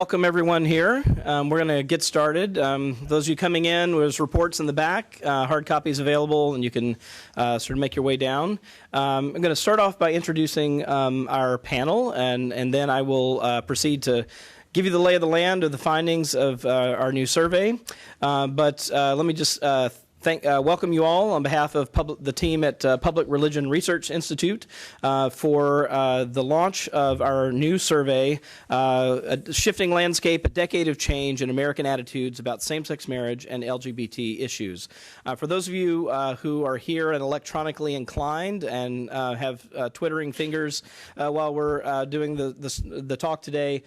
Welcome everyone here. We're going to get started. Those of you coming in, there's reports in the back, hard copies available, and you can sort of make your way down. I'm going to start off by introducing our panel, and then I will proceed to give you the lay of the land of the findings of our new survey. But let me just welcome you all on behalf of the team at Public Religion Research Institute for the launch of our new survey, A Shifting Landscape, A Decade of Change in American Attitudes About Same-Sex Marriage and LGBT Issues. For those of you who are here and electronically inclined and have twittering fingers while we're doing the talk today,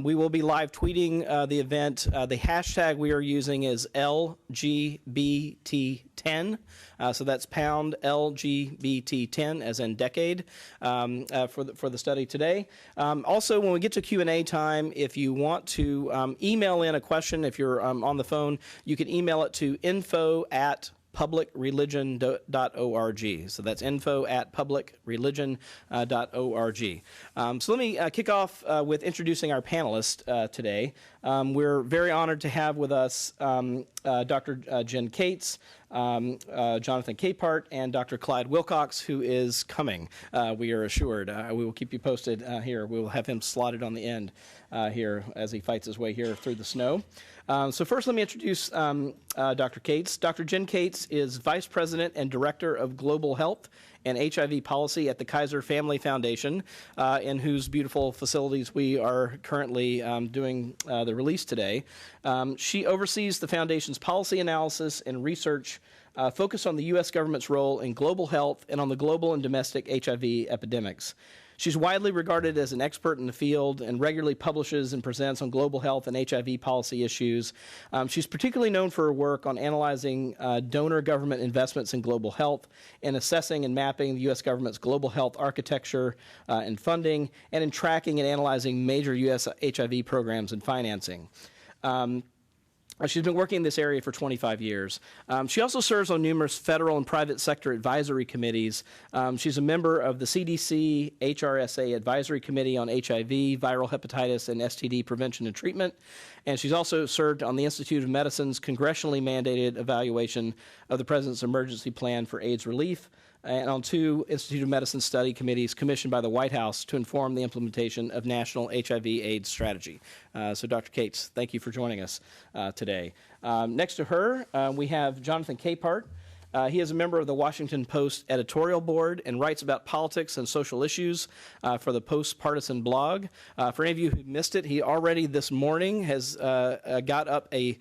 we will be live tweeting the event. The hashtag we are using is LGBT10. So that's pound LGBT10 as in decade for the study today. Also, when we get to Q&A time, if you want to email in a question, if you're on the phone, you can email it to info@publicreligion.org. So that's info@publicreligion.org. So let me kick off with introducing our panelists today. We're very honored to have with us Dr. Jen Cates, Jonathan Capehart, and Dr. Clyde Wilcox, who is coming, we are assured. We will keep you posted here. We will have him slotted on the end here as he fights his way here through the snow. So first, let me introduce Dr. Cates. Dr. Jen Cates is Vice President and Director of Global Health and HIV Policy at the Kaiser Family Foundation, in whose beautiful facilities we are currently doing the release today. She oversees the Foundation's policy analysis and research focused on the U.S. government's role in global health and on the global and domestic HIV epidemics. She's widely regarded as an expert in the field and regularly publishes and presents on global health and HIV policy issues. She's particularly known for her work on analyzing donor government investments in global health and assessing and mapping the U.S. government's global health architecture and funding, and in tracking and analyzing major U.S. HIV programs and financing. She's been working in this area for 25 years. She also serves on numerous federal and private sector advisory committees. She's a member of the CDC HRSA Advisory Committee on HIV, viral hepatitis, and STD prevention and treatment. And she's also served on the Institute of Medicine's congressionally mandated evaluation of the President's emergency plan for AIDS relief, and on 2 Institute of Medicine study committees commissioned by the White House to inform the implementation of national HIV/AIDS strategy. So Dr. Cates, thank you for joining us today. Next to her, we have Jonathan Capehart. He is a member of the Washington Post editorial board and writes about politics and social issues for the Post Partisan blog. For any of you who missed it, he already this morning has got up a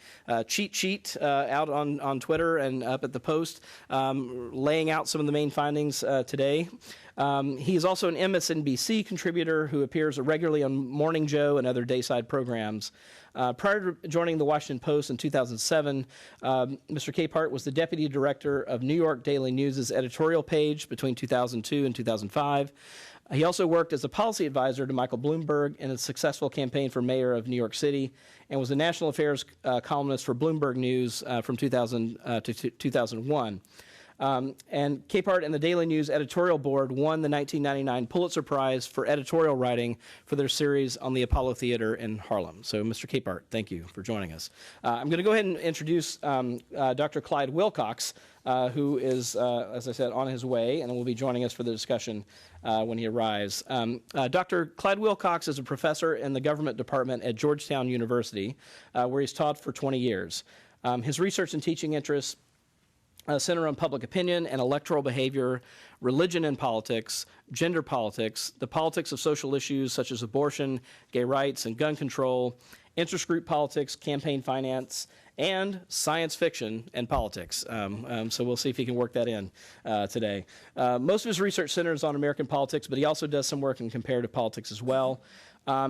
cheat sheet out on Twitter and up at the Post, laying out some of the main findings today. He is also an MSNBC contributor who appears regularly on Morning Joe and other dayside programs. Prior to joining the Washington Post in 2007, Mr. Capehart was the deputy director of New York Daily News' editorial page between 2002 and 2005. He also worked as a policy advisor to Michael Bloomberg in a successful campaign for mayor of New York City, and was a national affairs columnist for Bloomberg News from 2000 to 2001. And Capehart and the Daily News editorial board won the 1999 Pulitzer Prize for editorial writing for their series on the Apollo Theater in Harlem. So, Mr. Capehart, thank you for joining us. I'm going to go ahead and introduce Dr. Clyde Wilcox, who is, as I said, on his way and will be joining us for the discussion when he arrives. Dr. Clyde Wilcox is a professor in the government department at Georgetown University, where he's taught for 20 years. His research and teaching interests center on public opinion and electoral behavior, religion and politics, gender politics, the politics of social issues such as abortion, gay rights, and gun control, interest group politics, campaign finance, and science fiction and politics. So we'll see if he can work that in today. Most of his research centers on American politics, but he also does some work in comparative politics as well.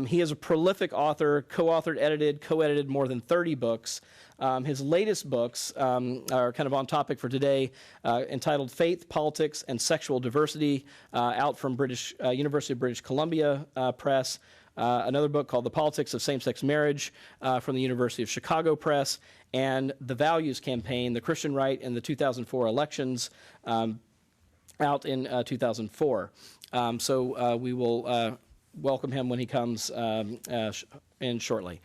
He is a prolific author, co-authored, edited, co-edited more than 30 books. His latest books are kind of on topic for today, entitled Faith, Politics, and Sexual Diversity, out from University of British Columbia Press. Another book called The Politics of Same-Sex Marriage from the University of Chicago Press, and The Values Campaign, the Christian Right in the 2004 Elections, out in 2004. So we will welcome him when he comes in shortly.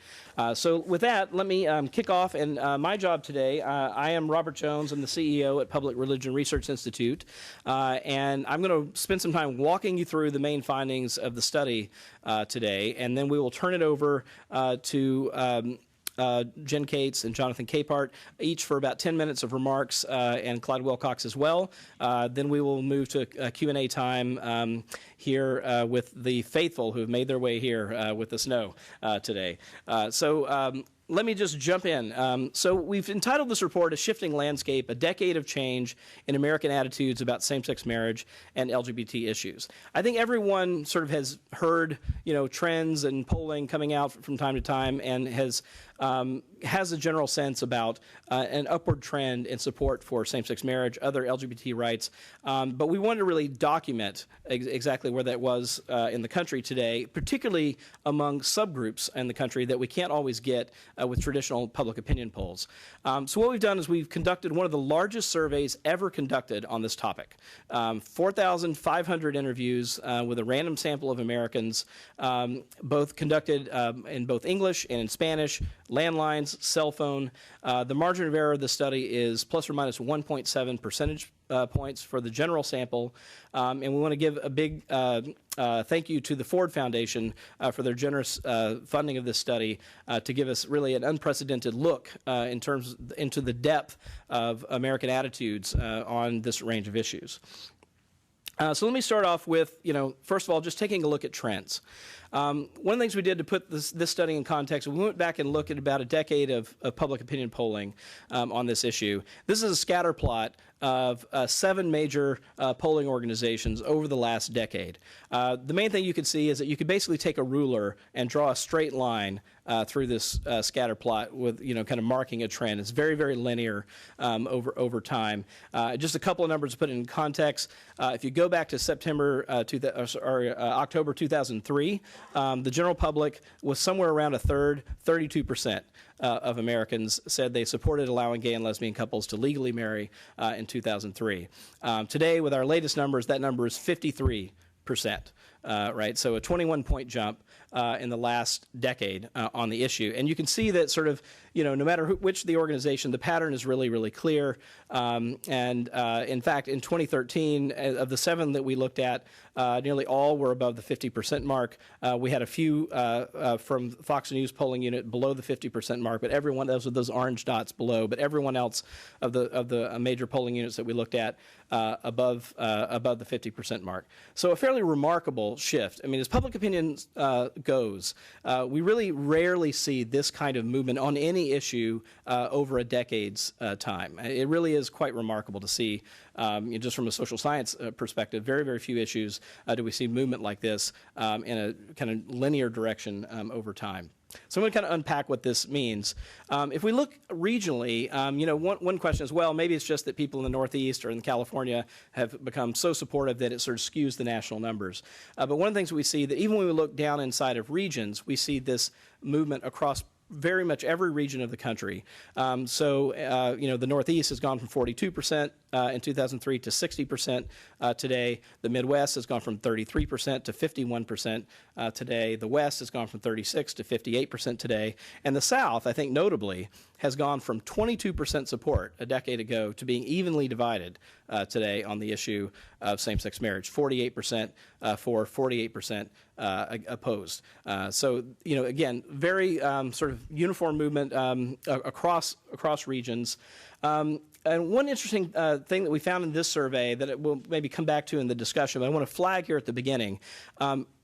So with that, let me kick off. And my job today, I am Robert Jones. I'm the CEO at Public Religion Research Institute. And I'm going to spend some time walking you through the main findings of the study today. And then we will turn it over to Jen Cates and Jonathan Capehart, each for about 10 minutes of remarks, and Clyde Wilcox as well. Then we will move to Q&A time here with the faithful who have made their way here with the snow today. So let me just jump in. So we've entitled this report, A Shifting Landscape, A Decade of Change in American Attitudes About Same-Sex Marriage and LGBT Issues. I think everyone sort of has heard, trends and polling coming out from time to time and has a general sense about an upward trend in support for same-sex marriage, other LGBT rights. But we wanted to really document exactly where that was in the country today, particularly among subgroups in the country that we can't always get with traditional public opinion polls. So what we've done is we've conducted one of the largest surveys ever conducted on this topic. 4,500 interviews with a random sample of Americans, both conducted in both English and in Spanish, landlines, cell phone. The margin of error of the study is plus or minus 1.7 percentage points for the general sample. And we want to give a big thank you to the Ford Foundation for their generous funding of this study to give us really an unprecedented look into the depth of American attitudes on this range of issues. So let me start off with, first of all, just taking a look at trends. One of the things we did to put this study in context, we went back and looked at about a decade of public opinion polling on this issue. This is a scatter plot of 7 major polling organizations over the last decade. The main thing you can see is that you could basically take a ruler and draw a straight line through this scatter plot with, kind of marking a trend. It's very, very linear over time. Just a couple of numbers to put it in context. If you go back to October 2003, the general public was somewhere around a third, 32%. Of Americans said they supported allowing gay and lesbian couples to legally marry in 2003. Today, with our latest numbers, that number is 53%. Right, so a 21-point jump in the last decade on the issue. And you can see that sort of, no matter which the organization, the pattern is really, really clear. In fact, in 2013, of the 7 that we looked at, nearly all were above the 50% mark. We had a few from Fox News polling unit below the 50% mark, but everyone, those orange dots below, but everyone else of the major polling units that we looked at above the 50% mark. So a fairly remarkable shift. I mean, as public opinion goes, we really rarely see this kind of movement on any issue over a decade's time. It really is quite remarkable to see, just from a social science perspective, very, very few issues do we see movement like this in a kind of linear direction over time. So I'm going to kind of unpack what this means. If we look regionally, one question is, well, maybe it's just that people in the Northeast or in California have become so supportive that it sort of skews the national numbers. But one of the things we see that even when we look down inside of regions, we see this movement across very much every region of the country. The Northeast has gone from 42% in 2003 to 60% today. The Midwest has gone from 33% to 51% today. The West has gone from 36% to 58% today. And the South, I think notably, has gone from 22% support a decade ago to being evenly divided today on the issue of same-sex marriage, 48% for, 48% opposed. Again, very sort of uniform movement across regions. And one interesting thing that we found in this survey that it will maybe come back to in the discussion, but I want to flag here at the beginning,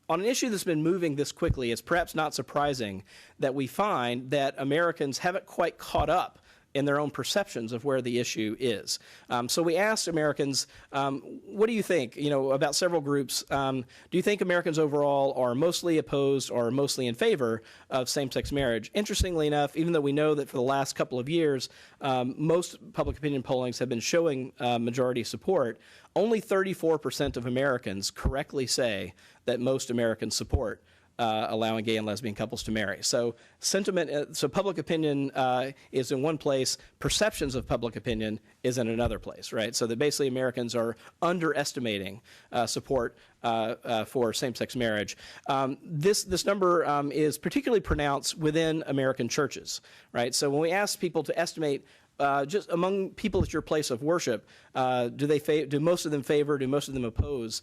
on an issue that's been moving this quickly, it's perhaps not surprising that we find that Americans haven't quite caught up in their own perceptions of where the issue is. So we asked Americans, what do you think, about several groups? Do you think Americans overall are mostly opposed or mostly in favor of same-sex marriage? Interestingly enough, even though we know that for the last couple of years, most public opinion pollings have been showing majority support, only 34% of Americans correctly say that most Americans support allowing gay and lesbian couples to marry. So sentiment, so public opinion is in one place, perceptions of public opinion is in another place, right? So that basically Americans are underestimating support for same-sex marriage. This number is particularly pronounced within American churches, right? So when we ask people to estimate just among people at your place of worship, do most of them favor, do most of them oppose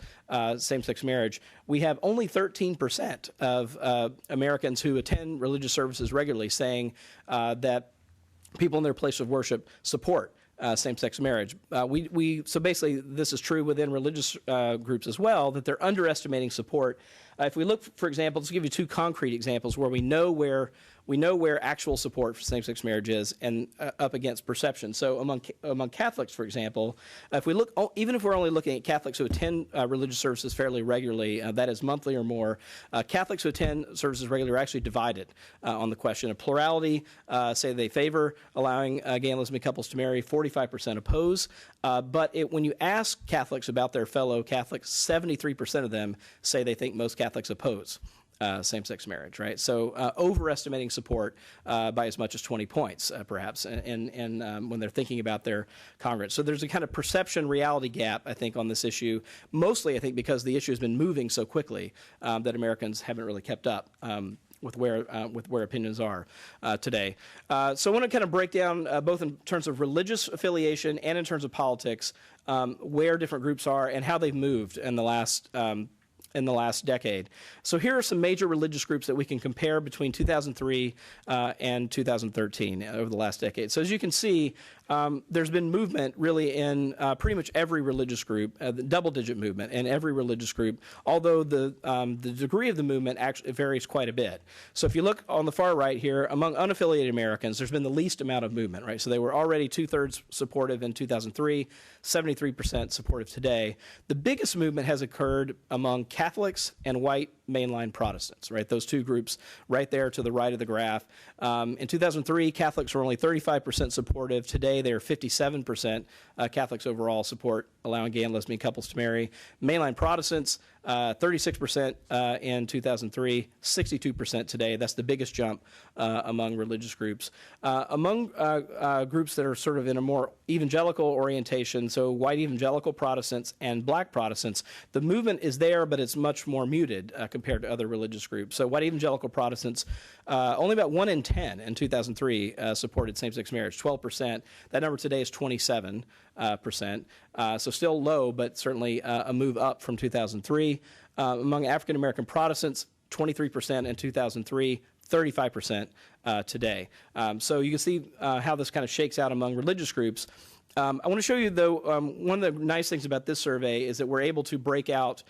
same-sex marriage? We have only 13% of Americans who attend religious services regularly saying that people in their place of worship support same-sex marriage. So basically, this is true within religious groups as well, that they're underestimating support. If we look, for example, let's give you two concrete examples where we know where actual support for same-sex marriage is, and up against perception. So among Catholics, for example, if we look, even if we're only looking at Catholics who attend religious services fairly regularly, that is monthly or more, Catholics who attend services regularly are actually divided on the question. A plurality say they favor allowing gay and lesbian couples to marry, 45% oppose. But when you ask Catholics about their fellow Catholics, 73% of them say they think most Catholics oppose same-sex marriage, right? So overestimating support by as much as 20 points, perhaps, and when they're thinking about their congregants. So there's a kind of perception-reality gap, I think, on this issue, mostly, I think, because the issue has been moving so quickly that Americans haven't really kept up with where opinions are today. So I want to kind of break down both in terms of religious affiliation and in terms of politics where different groups are and how they've moved in the last decade. So here are some major religious groups that we can compare between 2003 and 2013 over the last decade. So as you can see, there's been movement really in pretty much every religious group, the double-digit movement in every religious group, although the degree of the movement actually varies quite a bit. So if you look on the far right here, among unaffiliated Americans, there's been the least amount of movement, right? So they were already 2/3 supportive in 2003, 73% supportive today. The biggest movement has occurred among Catholics and white mainline Protestants, right? Those two groups right there to the right of the graph. In 2003, Catholics were only 35% supportive. Today, they are 57%. Catholics overall support allowing gay and lesbian couples to marry. Mainline Protestants, 36% in 2003, 62% today. That's the biggest jump among religious groups. Among groups that are sort of in a more evangelical orientation, so white evangelical Protestants and black Protestants, the movement is there, but it's much more muted compared to other religious groups. So white evangelical Protestants, only about 1 in 10 in 2003 supported same-sex marriage, 12%. That number today is 27%. So still low, but certainly a move up from 2003. Among African-American Protestants, 23% in 2003, 35% today. So you can see how this kind of shakes out among religious groups. I want to show you, though, one of the nice things about this survey is that we're able to break out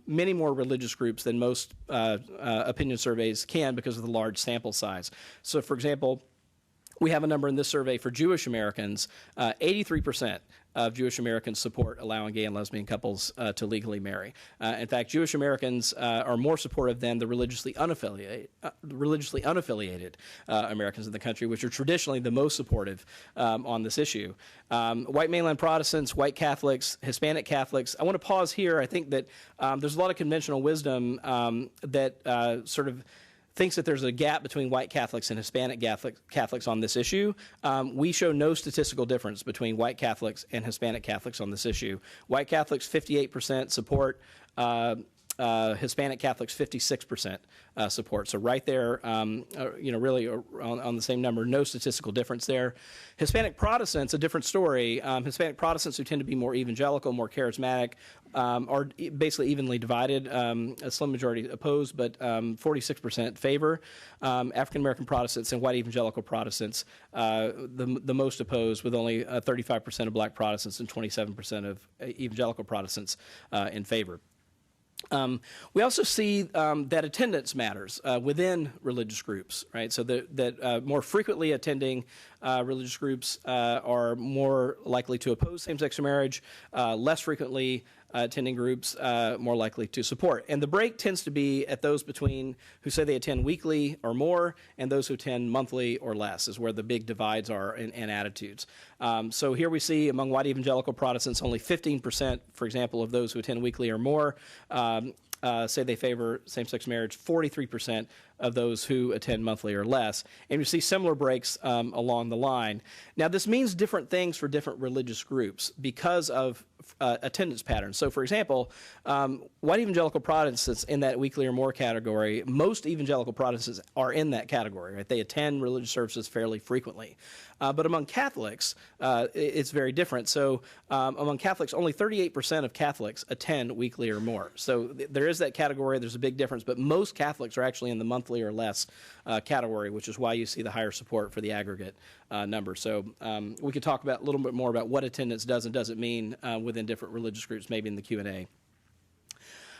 many more religious groups than most opinion surveys can because of the large sample size. So, for example, we have a number in this survey for Jewish Americans. 83% of Jewish Americans support allowing gay and lesbian couples to legally marry. In fact, Jewish Americans are more supportive than the religiously unaffiliated Americans in the country, which are traditionally the most supportive on this issue. White mainline Protestants, white Catholics, Hispanic Catholics. I want to pause here. I think that there's a lot of conventional wisdom that sort of thinks that there's a gap between white Catholics and Hispanic Catholics on this issue. We show no statistical difference between white Catholics and Hispanic Catholics on this issue. White Catholics, 58% support. Hispanic Catholics, 56% support. So right there, really on the same number, no statistical difference there. Hispanic Protestants, a different story. Hispanic Protestants who tend to be more evangelical, more charismatic, are basically evenly divided. A slim majority opposed, but 46% favor. African American Protestants and white evangelical Protestants, the most opposed, with only 35% of black Protestants and 27% of evangelical Protestants in favor. We also see that attendance matters within religious groups, right? So that more frequently attending religious groups are more likely to oppose same-sex marriage, less frequently attending groups more likely to support. And the break tends to be at those between who say they attend weekly or more and those who attend monthly or less is where the big divides are in attitudes. So here we see among white evangelical Protestants only 15%, for example, of those who attend weekly or more say they favor same-sex marriage, 43% of those who attend monthly or less. And you see similar breaks along the line. Now, this means different things for different religious groups because of attendance patterns. So, for example, white evangelical Protestants in that weekly or more category, most evangelical Protestants are in that category, right? They attend religious services fairly frequently. But among Catholics, it's very different. So among Catholics, only 38% of Catholics attend weekly or more. So there is that category. There's a big difference. But most Catholics are actually in the monthly or less category, which is why you see the higher support for the aggregate number. So we could talk about a little bit more about what attendance does and doesn't mean within different religious groups, maybe in the Q&A.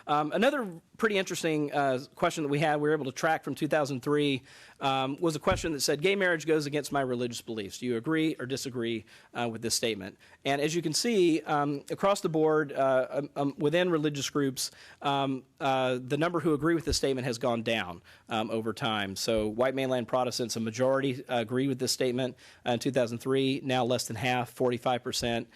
Another pretty interesting question that we were able to track from 2003, was a question that said, gay marriage goes against my religious beliefs. Do you agree or disagree with this statement? And as you can see, across the board, within religious groups, the number who agree with this statement has gone down over time. So white mainline Protestants, a majority agree with this statement in 2003, now less than half, 45%.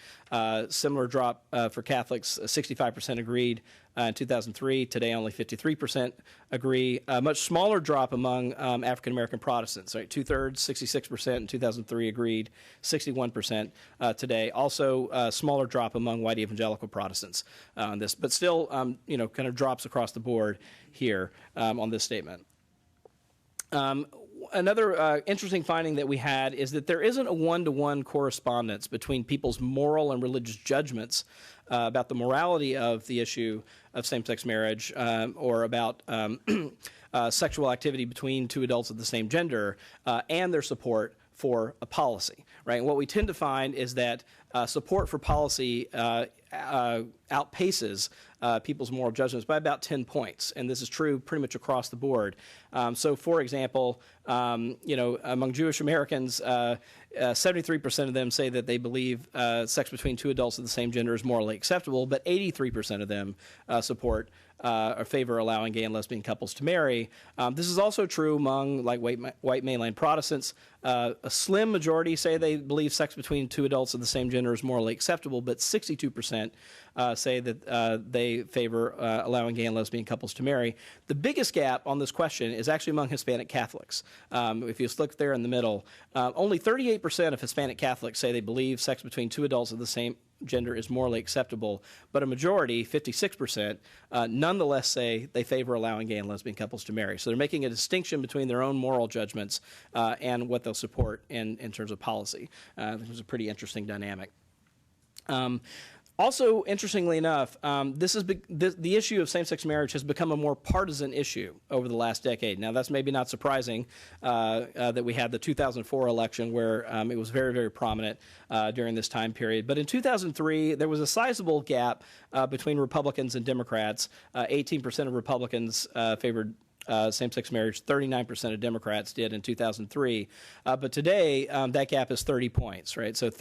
Similar drop for Catholics, 65% agreed in 2003. Today, only 53% agree. A much smaller drop among African-American Protestants, right? 2/3, 66% in 2003 agreed, 61% today. Also, a smaller drop among white evangelical Protestants on this, but still, kind of drops across the board here on this statement. Another interesting finding that we had is that there isn't a one-to-one correspondence between people's moral and religious judgments about the morality of the issue of same-sex marriage or about sexual activity between two adults of the same gender and their support for a policy, right? And what we tend to find is that support for policy outpaces people's moral judgments by about 10 points, and this is true pretty much across the board. So, for example, among Jewish Americans, 73% of them say that they believe sex between two adults of the same gender is morally acceptable, but 83% of them support or favor allowing gay and lesbian couples to marry. This is also true among white mainline Protestants. A slim majority say they believe sex between two adults of the same gender is morally acceptable, but 62% say that they favor allowing gay and lesbian couples to marry. The biggest gap on this question is actually among Hispanic Catholics. If you look there in the middle, only 38% of Hispanic Catholics say they believe sex between two adults of the same gender is morally acceptable, but a majority, 56%, nonetheless say they favor allowing gay and lesbian couples to marry. So they're making a distinction between their own moral judgments and what they'll support in terms of policy. This is a pretty interesting dynamic. Also, interestingly enough, the issue of same-sex marriage has become a more partisan issue over the last decade. Now, that's maybe not surprising that we had the 2004 election where it was very, very prominent during this time period. But in 2003, there was a sizable gap between Republicans and Democrats. 18% of Republicans favored same-sex marriage, 39% of Democrats did in 2003. But today, that gap is 30 points, right? So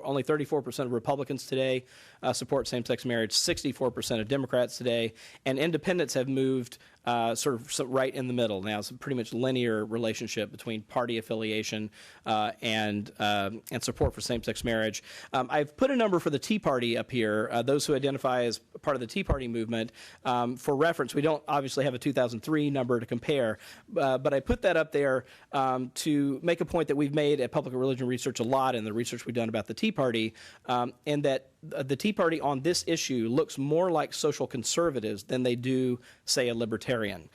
only 34% of Republicans today support same-sex marriage, 64% of Democrats today, and independents have moved sort of right in the middle. Now, it's a pretty much linear relationship between party affiliation and support for same-sex marriage. I've put a number for the Tea Party up here, those who identify as part of the Tea Party movement. For reference, we don't obviously have a 2003 number to compare, but I put that up there to make a point that we've made at Public Religion Research a lot in the research we've done about the Tea Party, and that the Tea Party on this issue looks more like social conservatives than they do, say, a libertarian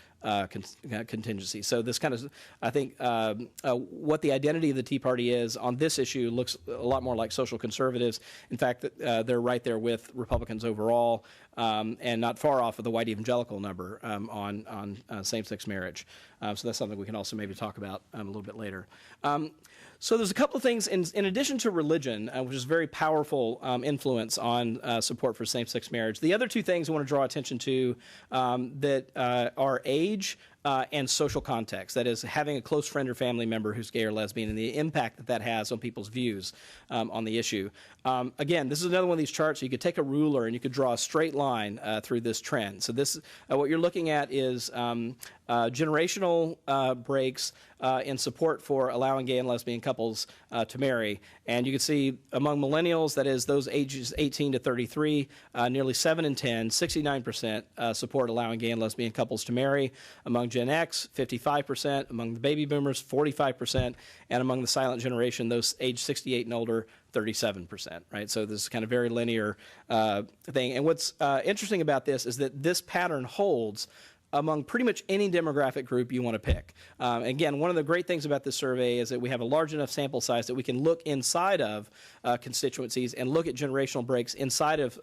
contingency. So this kind of, I think, what the identity of the Tea Party is on this issue looks a lot more like social conservatives. In fact, they're right there with Republicans overall, and not far off of the white evangelical number on same-sex marriage. So that's something we can also maybe talk about a little bit later. So there's a couple of things, in addition to religion, which is a very powerful influence on support for same-sex marriage. The other two things I want to draw attention to that are age and social context, that is, having a close friend or family member who's gay or lesbian, and the impact that that has on people's views on the issue. Again, this is another one of these charts. You could take a ruler and you could draw a straight line through this trend. So this, what you're looking at is generational breaks in support for allowing gay and lesbian couples to marry. And you can see among millennials, that is those ages 18 to 33, nearly 7 in 10, 69% support allowing gay and lesbian couples to marry. Among Gen X, 55%. Among the baby boomers, 45%. And among the silent generation, those age 68 and older, 37%, right? So this is kind of very linear thing. And what's interesting about this is that this pattern holds among pretty much any demographic group you want to pick. Again, one of the great things about this survey is that we have a large enough sample size that we can look inside of constituencies and look at generational breaks inside of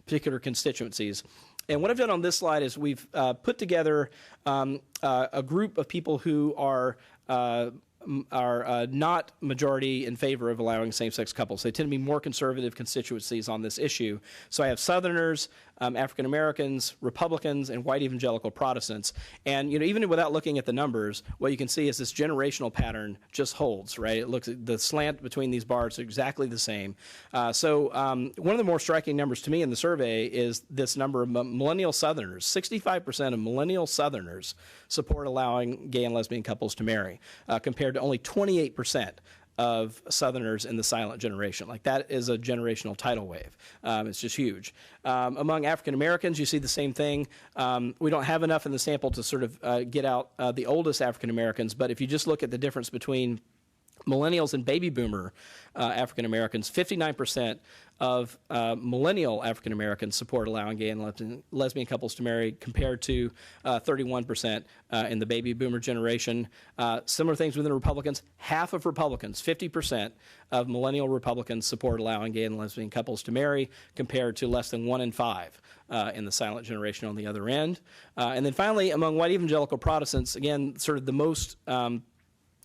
particular constituencies. And what I've done on this slide is we've put together a group of people who are not majority in favor of allowing same-sex couples. They tend to be more conservative constituencies on this issue. So I have Southerners, African Americans, Republicans, and white evangelical Protestants. And even without looking at the numbers, what you can see is this generational pattern just holds, right? It looks at the slant between these bars are exactly the same. So one of the more striking numbers to me in the survey is this number of millennial Southerners. 65% of millennial Southerners support allowing gay and lesbian couples to marry, compared to only 28% of Southerners in the silent generation. Like, that is a generational tidal wave. It's just huge. Among African Americans, you see the same thing. We don't have enough in the sample to sort of get out the oldest African Americans, but if you just look at the difference between millennials and baby boomer African Americans, 59% of millennial African Americans support allowing gay and lesbian couples to marry, compared to 31% in the baby boomer generation. Similar things within Republicans. Half of Republicans, 50% of millennial Republicans, support allowing gay and lesbian couples to marry, compared to less than 1 in 5 in the silent generation on the other end. And then finally, among white evangelical Protestants, again, sort of the most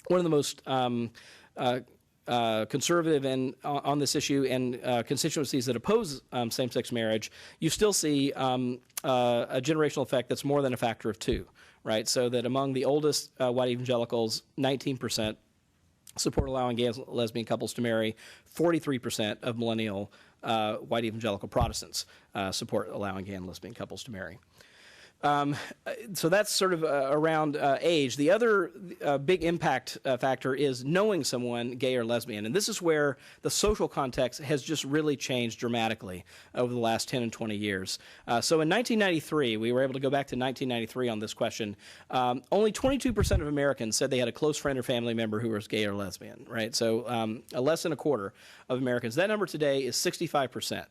one of the most conservative and on this issue, and constituencies that oppose same-sex marriage, you still see a generational effect that's more than a factor of 2, right? So that among the oldest white evangelicals, 19% support allowing gay and lesbian couples to marry. 43% of millennial white evangelical Protestants support allowing gay and lesbian couples to marry. So that's sort of around age. The other big impact factor is knowing someone gay or lesbian. And this is where the social context has just really changed dramatically over the last 10 and 20 years. So in 1993, we were able to go back to 1993 on this question. Only 22% of Americans said they had a close friend or family member who was gay or lesbian, right? So less than a quarter of Americans. That number today is 65%.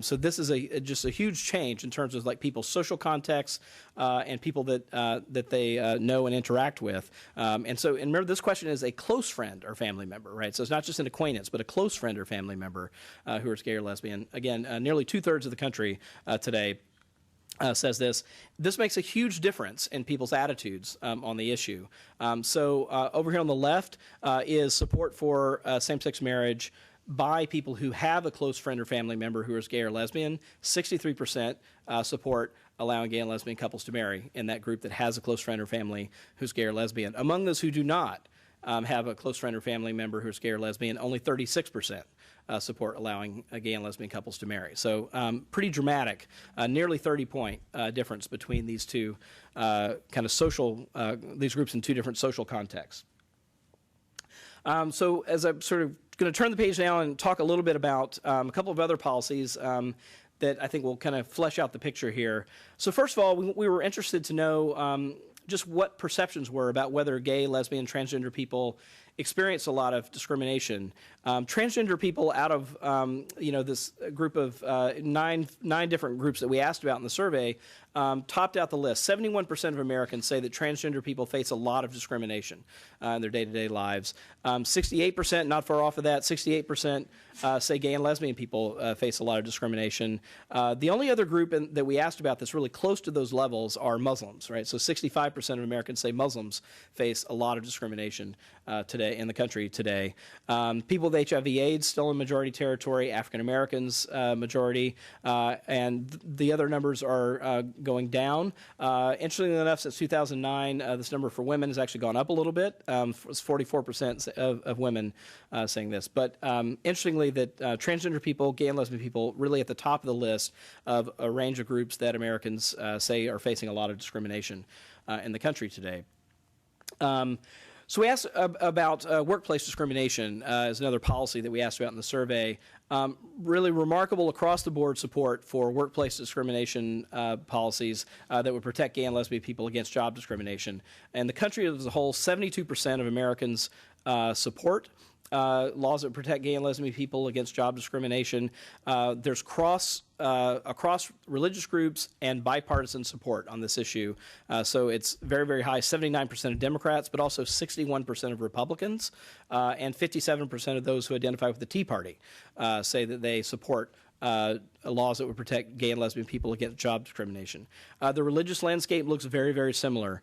So this is just a huge change in terms of like people's social context and people that they know and interact with. And remember, this question is a close friend or family member, right? So it's not just an acquaintance, but a close friend or family member who is gay or lesbian. Again, nearly 2/3 of the country today says this. This makes a huge difference in people's attitudes on the issue. So over here on the left is support for same-sex marriage by people who have a close friend or family member who is gay or lesbian. 63% support allowing gay and lesbian couples to marry in that group that has a close friend or family who's gay or lesbian. Among those who do not have a close friend or family member who's gay or lesbian, only 36% support allowing gay and lesbian couples to marry. So pretty dramatic, nearly 30-point difference between these two kind of social, these groups in two different social contexts. So as I'm sort of going to turn the page now and talk a little bit about a couple of other policies that I think will kind of flesh out the picture here. So first of all, we were interested to know just what perceptions were about whether gay, lesbian, transgender people experience a lot of discrimination. Transgender people, out of this group of nine different groups that we asked about in the survey, topped out the list. 71% of Americans say that transgender people face a lot of discrimination in their day-to-day lives. 68%, not far off of that, 68% say gay and lesbian people face a lot of discrimination. The only other group that we asked about that's really close to those levels are Muslims, right? So 65% of Americans say Muslims face a lot of discrimination today in the country today. People with HIV/AIDS still in majority territory, African Americans majority, and the other numbers are going down. Interestingly enough, since 2009, this number for women has actually gone up a little bit. It's 44% of women saying this. But interestingly, that transgender people, gay and lesbian people, really at the top of the list of a range of groups that Americans say are facing a lot of discrimination. in the country today. So we asked about workplace discrimination as another policy that we asked about in the survey. Really remarkable across-the-board support for workplace discrimination policies that would protect gay and lesbian people against job discrimination. And the country as a whole, 72% of Americans support laws that protect gay and lesbian people against job discrimination. There's across religious groups and bipartisan support on this issue. So it's very, very high, 79% of Democrats, but also 61% of Republicans, and 57% of those who identify with the Tea Party say that they support laws that would protect gay and lesbian people against job discrimination. The religious landscape looks very, very similar,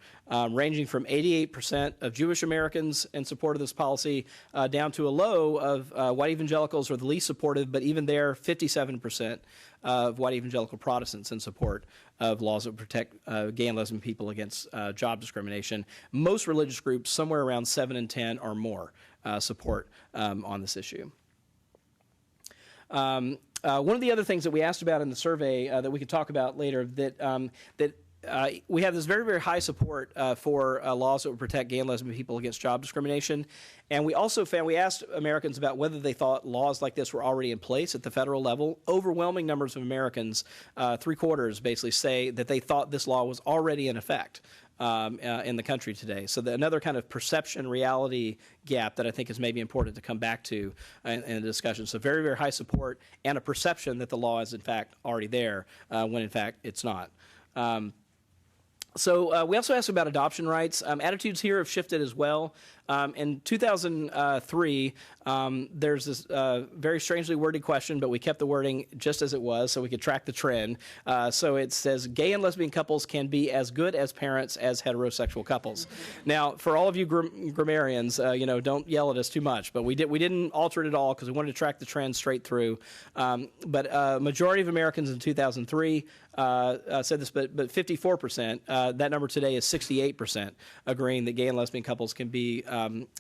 ranging from 88% of Jewish Americans in support of this policy down to a low of white evangelicals are the least supportive, but even there, 57% of white evangelical Protestants in support of laws that would protect gay and lesbian people against job discrimination. Most religious groups, somewhere around 7 in 10 or more, support on this issue. One of the other things that we asked about in the survey that we could talk about later, that we have this very, very high support for laws that would protect gay and lesbian people against job discrimination. And we also found, we asked Americans about whether they thought laws like this were already in place at the federal level. Overwhelming numbers of Americans, 3/4 basically, say that they thought this law was already in effect in the country today. So another kind of perception-reality gap that I think is maybe important to come back to in the discussion. So very, very high support and a perception that the law is in fact already there when in fact it's not. So we also asked about adoption rights. Attitudes here have shifted as well. In 2003, there's this very strangely worded question, but we kept the wording just as it was so we could track the trend. So it says, gay and lesbian couples can be as good as parents as heterosexual couples. Now, for all of you grammarians, don't yell at us too much, but we didn't alter it at all because we wanted to track the trend straight through. But a majority of Americans in 2003 said this, but 54%, that number today is 68%, agreeing that gay and lesbian couples can be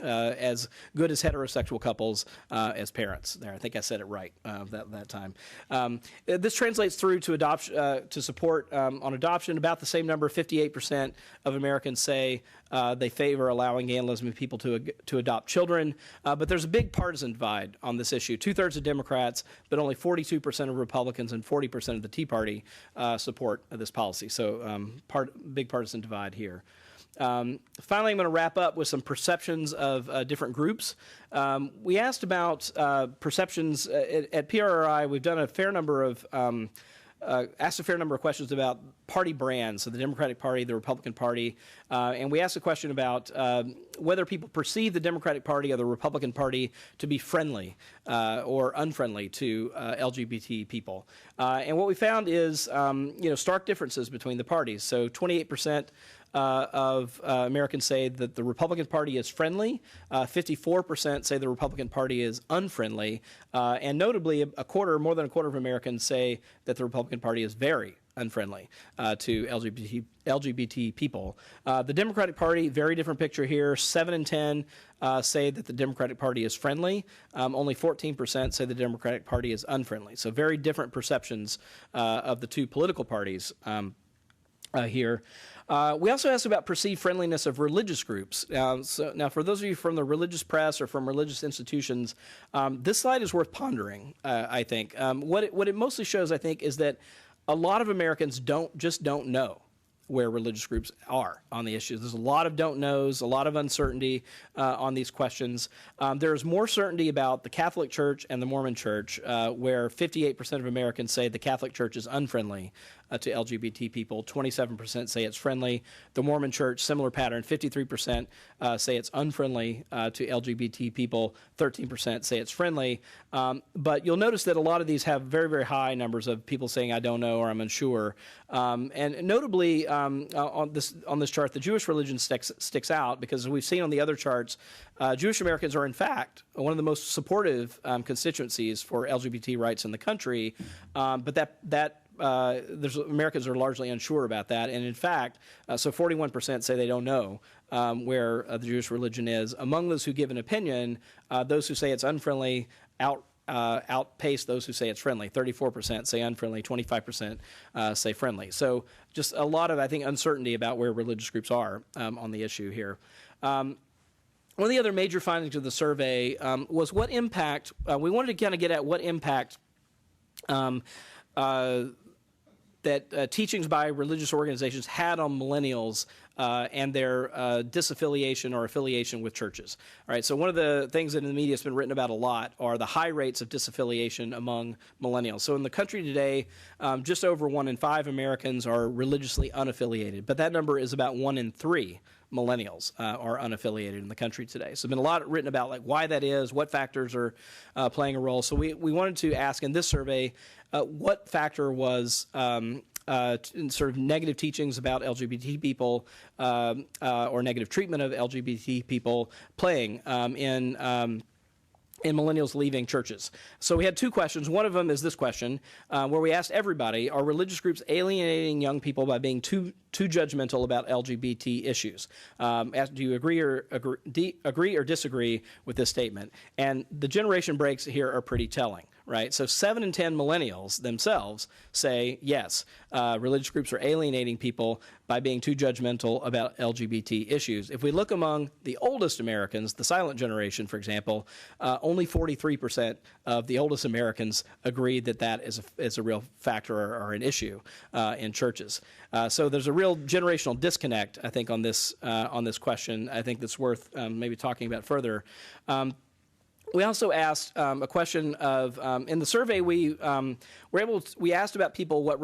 as good as heterosexual couples as parents. There, I think I said it right that time. This translates through to adoption, to support on adoption. About the same number, 58% of Americans say they favor allowing gay and lesbian people to adopt children. But there's a big partisan divide on this issue. 2/3 of Democrats, but only 42% of Republicans and 40% of the Tea Party support this policy. So big partisan divide here. Finally, I'm going to wrap up with some perceptions of different groups. We asked about perceptions at PRRI. We've done a fair number of asked a fair number of questions about party brands, so the Democratic Party, the Republican Party, and we asked a question about whether people perceive the Democratic Party or the Republican Party to be friendly or unfriendly to LGBT people. And what we found is, stark differences between the parties. So 28% of Americans say that the Republican Party is friendly, 54% say the Republican Party is unfriendly, and notably more than a quarter of Americans say that the Republican Party is very unfriendly to LGBT people. The Democratic Party, very different picture here. 7 in 10 say that the Democratic Party is friendly. Only 14% say the Democratic Party is unfriendly. So very different perceptions of the two political parties here. We also asked about perceived friendliness of religious groups. So now, for those of you from the religious press or from religious institutions, this slide is worth pondering, I think. What it mostly shows, I think, is that a lot of Americans just don't know where religious groups are on the issues. There's a lot of don't knows, a lot of uncertainty on these questions. There's more certainty about the Catholic Church and the Mormon Church, where 58% of Americans say the Catholic Church is unfriendly to LGBT people. 27% say it's friendly. The Mormon Church, similar pattern, 53% say it's unfriendly to LGBT people. 13% say it's friendly. But you'll notice that a lot of these have very, very high numbers of people saying, I don't know or I'm unsure. And notably, on this chart, the Jewish religion sticks out because, as we've seen on the other charts, Jewish Americans are, in fact, one of the most supportive constituencies for LGBT rights in the country. But Americans are largely unsure about that, and in fact, so 41% say they don't know where the Jewish religion is. Among those who give an opinion, those who say it's unfriendly outpace those who say it's friendly. 34% say unfriendly, 25% say friendly. So just a lot of, I think, uncertainty about where religious groups are on the issue here. One of the other major findings of the survey was what impact, we wanted to kind of get at what impact that teachings by religious organizations had on millennials and their disaffiliation or affiliation with churches. All right, so one of the things that in the media has been written about a lot are the high rates of disaffiliation among millennials. So in the country today, just over 1 in 5 Americans are religiously unaffiliated, but that number is about 1 in 3 millennials are unaffiliated in the country today. So there's been a lot written about like why that is, what factors are playing a role. So we wanted to ask in this survey what factor was sort of negative teachings about LGBT people or negative treatment of LGBT people playing in millennials leaving churches. So we had 2 questions. One of them is this question, where we asked everybody, are religious groups alienating young people by being too judgmental about LGBT issues? Do you agree or disagree with this statement? And the generation breaks here are pretty telling, right? So 7 in 10 millennials themselves say, yes, religious groups are alienating people by being too judgmental about LGBT issues. If we look among the oldest Americans, the silent generation, for example, only 43% of the oldest Americans agreed that that is a real factor or an issue in churches. So there's a real generational disconnect, I think, on this question. I think that's worth maybe talking about further. We also asked a question of in the survey we asked people what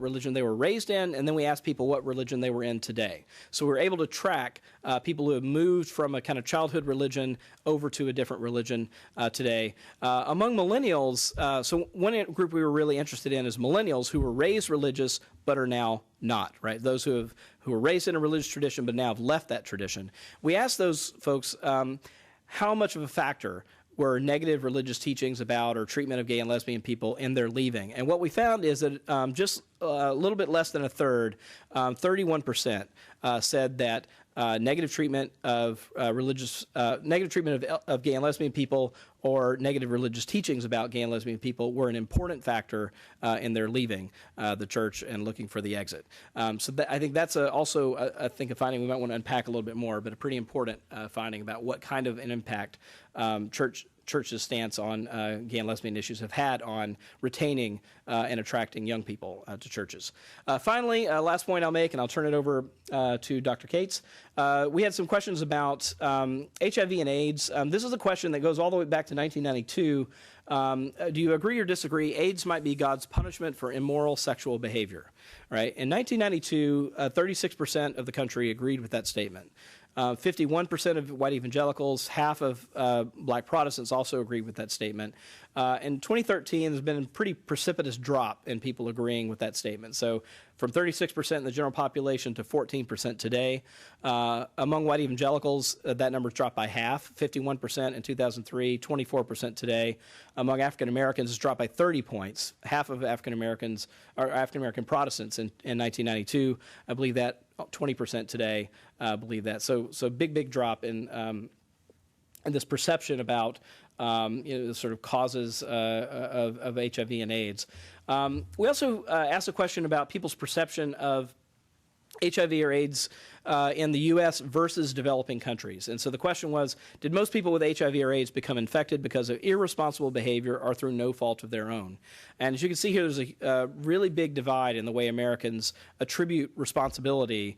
religion they were raised in, and then we asked people what religion they were in today. So we were able to track people who have moved from a kind of childhood religion over to a different religion today. Among millennials, so one group we were really interested in is millennials who were raised religious but are now not, right? Those who were raised in a religious tradition but now have left that tradition. We asked those folks how much of a factor were negative religious teachings about or treatment of gay and lesbian people in their leaving. And what we found is that just a little bit less than a third, 31%, said that negative treatment of negative treatment of gay and lesbian people or negative religious teachings about gay and lesbian people were an important factor in their leaving the church and looking for the exit. So I think that's also a finding we might want to unpack a little bit more, but a pretty important finding about what kind of an impact church's stance on gay and lesbian issues have had on retaining and attracting young people to churches. Finally, last point I'll make, and I'll turn it over to Dr. Cates. We had some questions about HIV and AIDS. This is a question that goes all the way back to 1992. Do you agree or disagree AIDS might be God's punishment for immoral sexual behavior? Right? In 1992, 36% of the country agreed with that statement. 51% of white evangelicals, half of black Protestants also agreed with that statement. In 2013, there's been a pretty precipitous drop in people agreeing with that statement. So from 36% in the general population to 14% today. Among white evangelicals, that number's dropped by half, 51% in 2003, 24% today. Among African Americans, it's dropped by 30 points. Half of African Americans are African American Protestants in 1992. I believe that 20% today believe that. So big drop in this perception about the sort of causes of HIV and AIDS. We also asked a question about people's perception of HIV or AIDS in the U.S. versus developing countries. And so the question was, did most people with HIV or AIDS become infected because of irresponsible behavior or through no fault of their own? And as you can see here, there's a really big divide in the way Americans attribute responsibility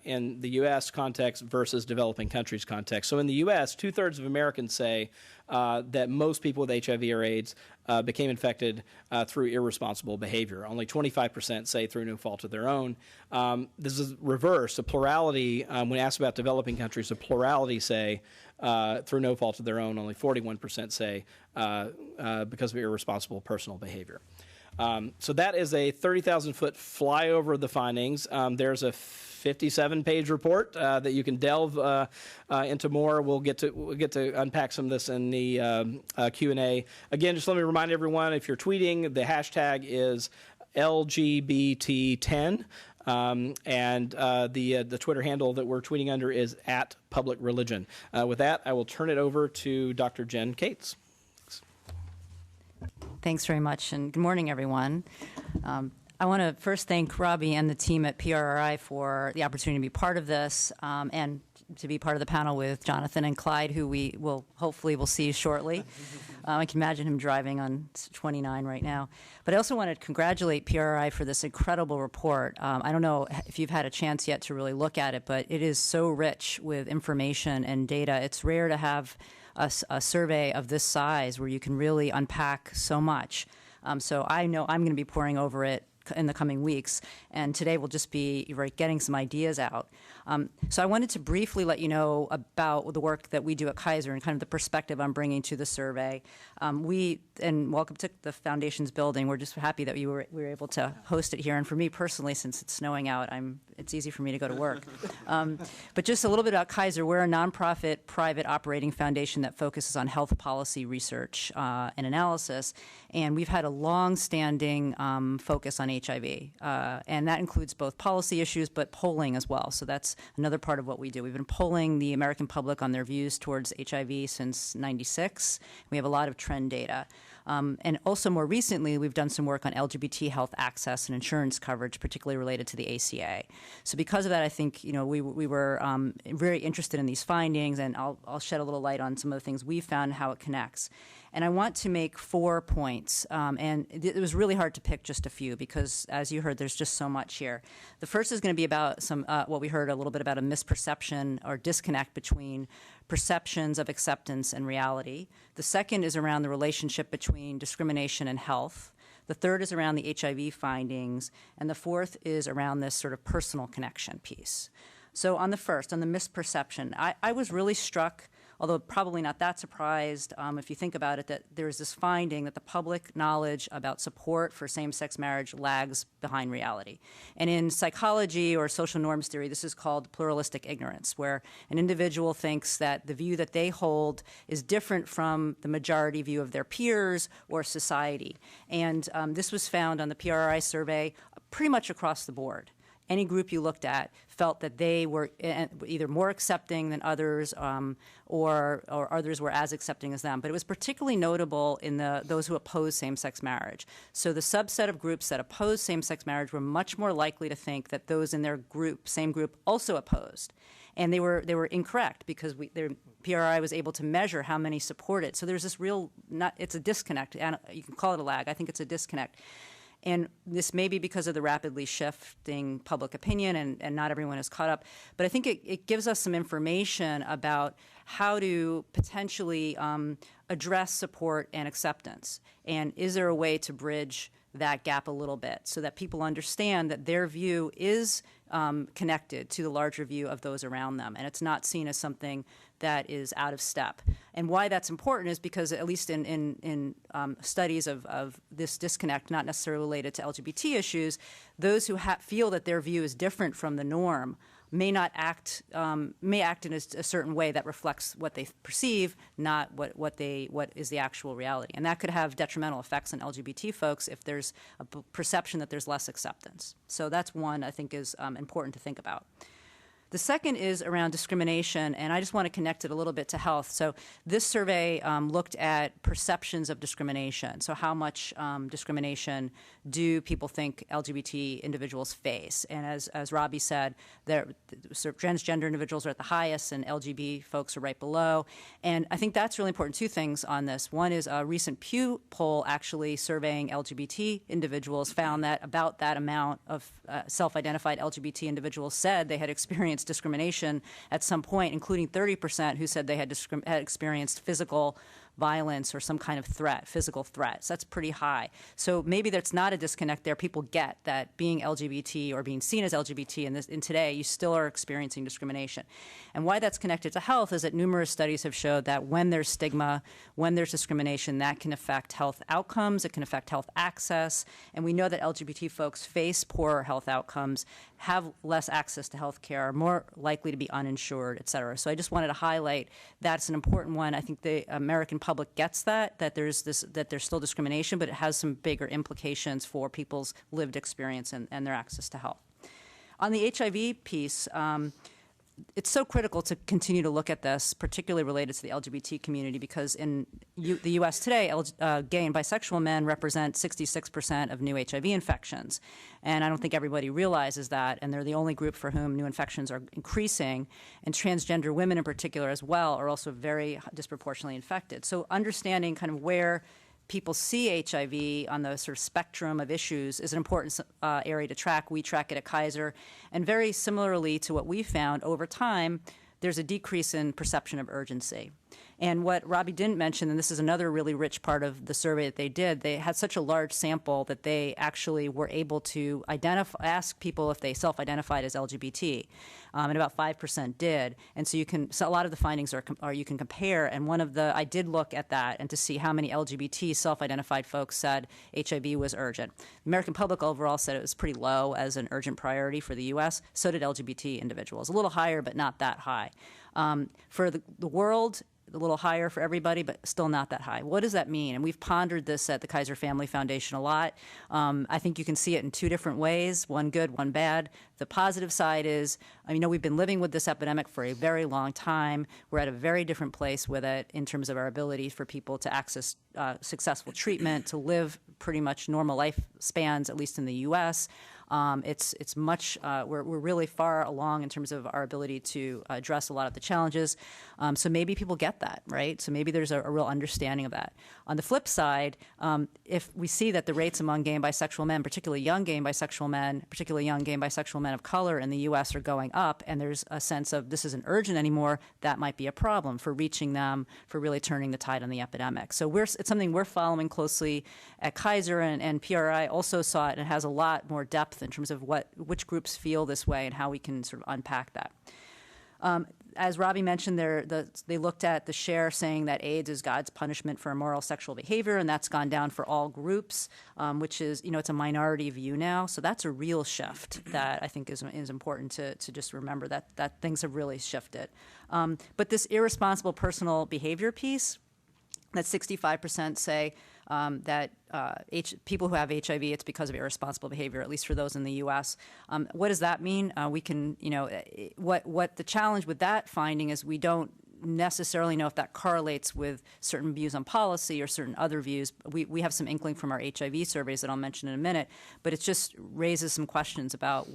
in the U.S. context versus developing countries context. So in the U.S., 2/3 of Americans say that most people with HIV or AIDS became infected through irresponsible behavior. Only 25% say through no fault of their own. This is reversed. A plurality, when asked about developing countries, a plurality say through no fault of their own. Only 41% say because of irresponsible personal behavior. So that is a 30,000-foot flyover of the findings. There's a 57-page report that you can delve into more. We'll get to unpack some of this in the Q&A. Again, just let me remind everyone, if you're tweeting, the hashtag is LGBT10, and the Twitter handle that we're tweeting under is @publicreligion. With that, I will turn it over to Dr. Jen Cates. Thanks very much, and good morning, everyone. I want to first thank Robbie and the team at PRRI for the opportunity to be part of this, and to be part of the panel with Jonathan and Clyde, who we will hopefully will see shortly. I can imagine him driving on 29 right now. But I also want to congratulate PRRI for this incredible report. I don't know if you've had a chance yet to really look at it, but it is so rich with information and data. It's rare to have a survey of this size where you can really unpack so much. So I know I'm going to be poring over it in the coming weeks, and today we'll just be getting some ideas out. So I wanted to briefly let you know about the work that we do at Kaiser and kind of the perspective I'm bringing to the survey. And welcome to the Foundation's building. We're just happy that we were able to host it here. And for me personally, since it's snowing out, it's easy for me to go to work. But just a little bit about Kaiser. We're a nonprofit, private operating foundation that focuses on health policy research and analysis. And we've had a long-standing focus on HIV. And that includes both policy issues, but polling as well. So that's another part of what we do. We've been polling the American public on their views towards HIV since '96. We have a lot of trend data. And also more recently, we've done some work on LGBT health access and insurance coverage, particularly related to the ACA. So because of that, I think we were very interested in these findings, and I'll shed a little light on some of the things we found and how it connects. And I want to make 4 points, and it was really hard to pick just a few because, as you heard, there's just so much here. The first is going to be about what we heard a little bit about, a misperception or disconnect between perceptions of acceptance and reality. The second is around the relationship between discrimination and health. The third is around the HIV findings, and the fourth is around this sort of personal connection piece. So on the first, on the misperception, I was really struck, although probably not that surprised if you think about it, that there's this finding that the public knowledge about support for same-sex marriage lags behind reality. And in psychology or social norms theory, this is called pluralistic ignorance, where an individual thinks that the view that they hold is different from the majority view of their peers or society. And this was found on the PRRI survey pretty much across the board. Any group you looked at felt that they were either more accepting than others, or others were as accepting as them. But it was particularly notable in those who opposed same-sex marriage. So the subset of groups that opposed same-sex marriage were much more likely to think that those in their group, same group, also opposed. And they were incorrect because PRRI was able to measure how many supported. So there's this it's a disconnect. And you can call it a lag. I think it's a disconnect. And this may be because of the rapidly shifting public opinion, and not everyone is caught up. But I think it gives us some information about how to potentially address support and acceptance. And is there a way to bridge that gap a little bit so that people understand that their view is connected to the larger view of those around them, and it's not seen as something that is out of step. And why that's important is because, at least in studies of this disconnect, not necessarily related to LGBT issues, those who feel that their view is different from the norm may act in a certain way that reflects what they perceive, not what is the actual reality. And that could have detrimental effects on LGBT folks if there's a perception that there's less acceptance. So that's one I think is important to think about. The second is around discrimination, and I just want to connect it a little bit to health. So this survey looked at perceptions of discrimination. So how much discrimination do people think LGBT individuals face? And as Robbie said, transgender individuals are at the highest, and LGBT folks are right below. And I think that's really important. Two things on this. One is a recent Pew poll actually surveying LGBT individuals found that about that amount of self-identified LGBT individuals said they had experienced discrimination at some point, including 30% who said they had experienced physical violence or some kind of physical threat. So that's pretty high. So maybe there's not a disconnect there. People get that being LGBT or being seen as LGBT in today, you still are experiencing discrimination. And why that's connected to health is that numerous studies have showed that when there's stigma, when there's discrimination, that can affect health outcomes, it can affect health access, and we know that LGBT folks face poorer health outcomes, have less access to health care, are more likely to be uninsured, et cetera. So I just wanted to highlight that's an important one. I think the American public gets that there's still discrimination, but it has some bigger implications for people's lived experience and their access to health. On the HIV piece, it's so critical to continue to look at this, particularly related to the LGBT community, because in the U.S. today, gay and bisexual men represent 66% of new HIV infections. And I don't think everybody realizes that, and they're the only group for whom new infections are increasing. And transgender women in particular as well are also very disproportionately infected. So understanding kind of where people see HIV on the sort of spectrum of issues is an important area to track. We track it at Kaiser. And very similarly to what we found, over time, there's a decrease in perception of urgency. And what Robbie didn't mention, and this is another really rich part of the survey that they had such a large sample that they actually were able to ask people if they self-identified as LGBT, and about 5% did. And so a lot of the findings are you can compare. And I did look at that and to see how many LGBT self-identified folks said HIV was urgent. The American public overall said it was pretty low as an urgent priority for the U.S. So did LGBT individuals, a little higher, but not that high. For the world, a little higher for everybody, but still not that high. What does that mean? And we've pondered this at the Kaiser Family Foundation a lot. I think you can see it in two different ways, one good, one bad. The positive side is, we've been living with this epidemic for a very long time. We're at a very different place with it in terms of our ability for people to access successful treatment, to live pretty much normal lifespans, at least in the U.S. It's much, we're really far along in terms of our ability to address a lot of the challenges. So maybe people get that, right? So maybe there's a real understanding of that. On the flip side, if we see that the rates among gay and bisexual men, particularly young gay and bisexual men, particularly young gay and bisexual men of color in the U.S. are going up, and there's a sense of this isn't urgent anymore, that might be a problem for reaching them, for really turning the tide on the epidemic. So it's something we're following closely at Kaiser, and PRRI also saw it, and it has a lot more depth in terms of which groups feel this way and how we can sort of unpack that. As Robbie mentioned, they looked at the share saying that AIDS is God's punishment for immoral sexual behavior, and that's gone down for all groups, which is, it's a minority view now. So that's a real shift that I think is important to just remember that things have really shifted. But this irresponsible personal behavior piece, that 65% say that people who have HIV, it's because of irresponsible behavior, at least for those in the U.S. What does that mean? We can, what the challenge with that finding is we don't necessarily know if that correlates with certain views on policy or certain other views. We have some inkling from our HIV surveys that I'll mention in a minute, but it just raises some questions about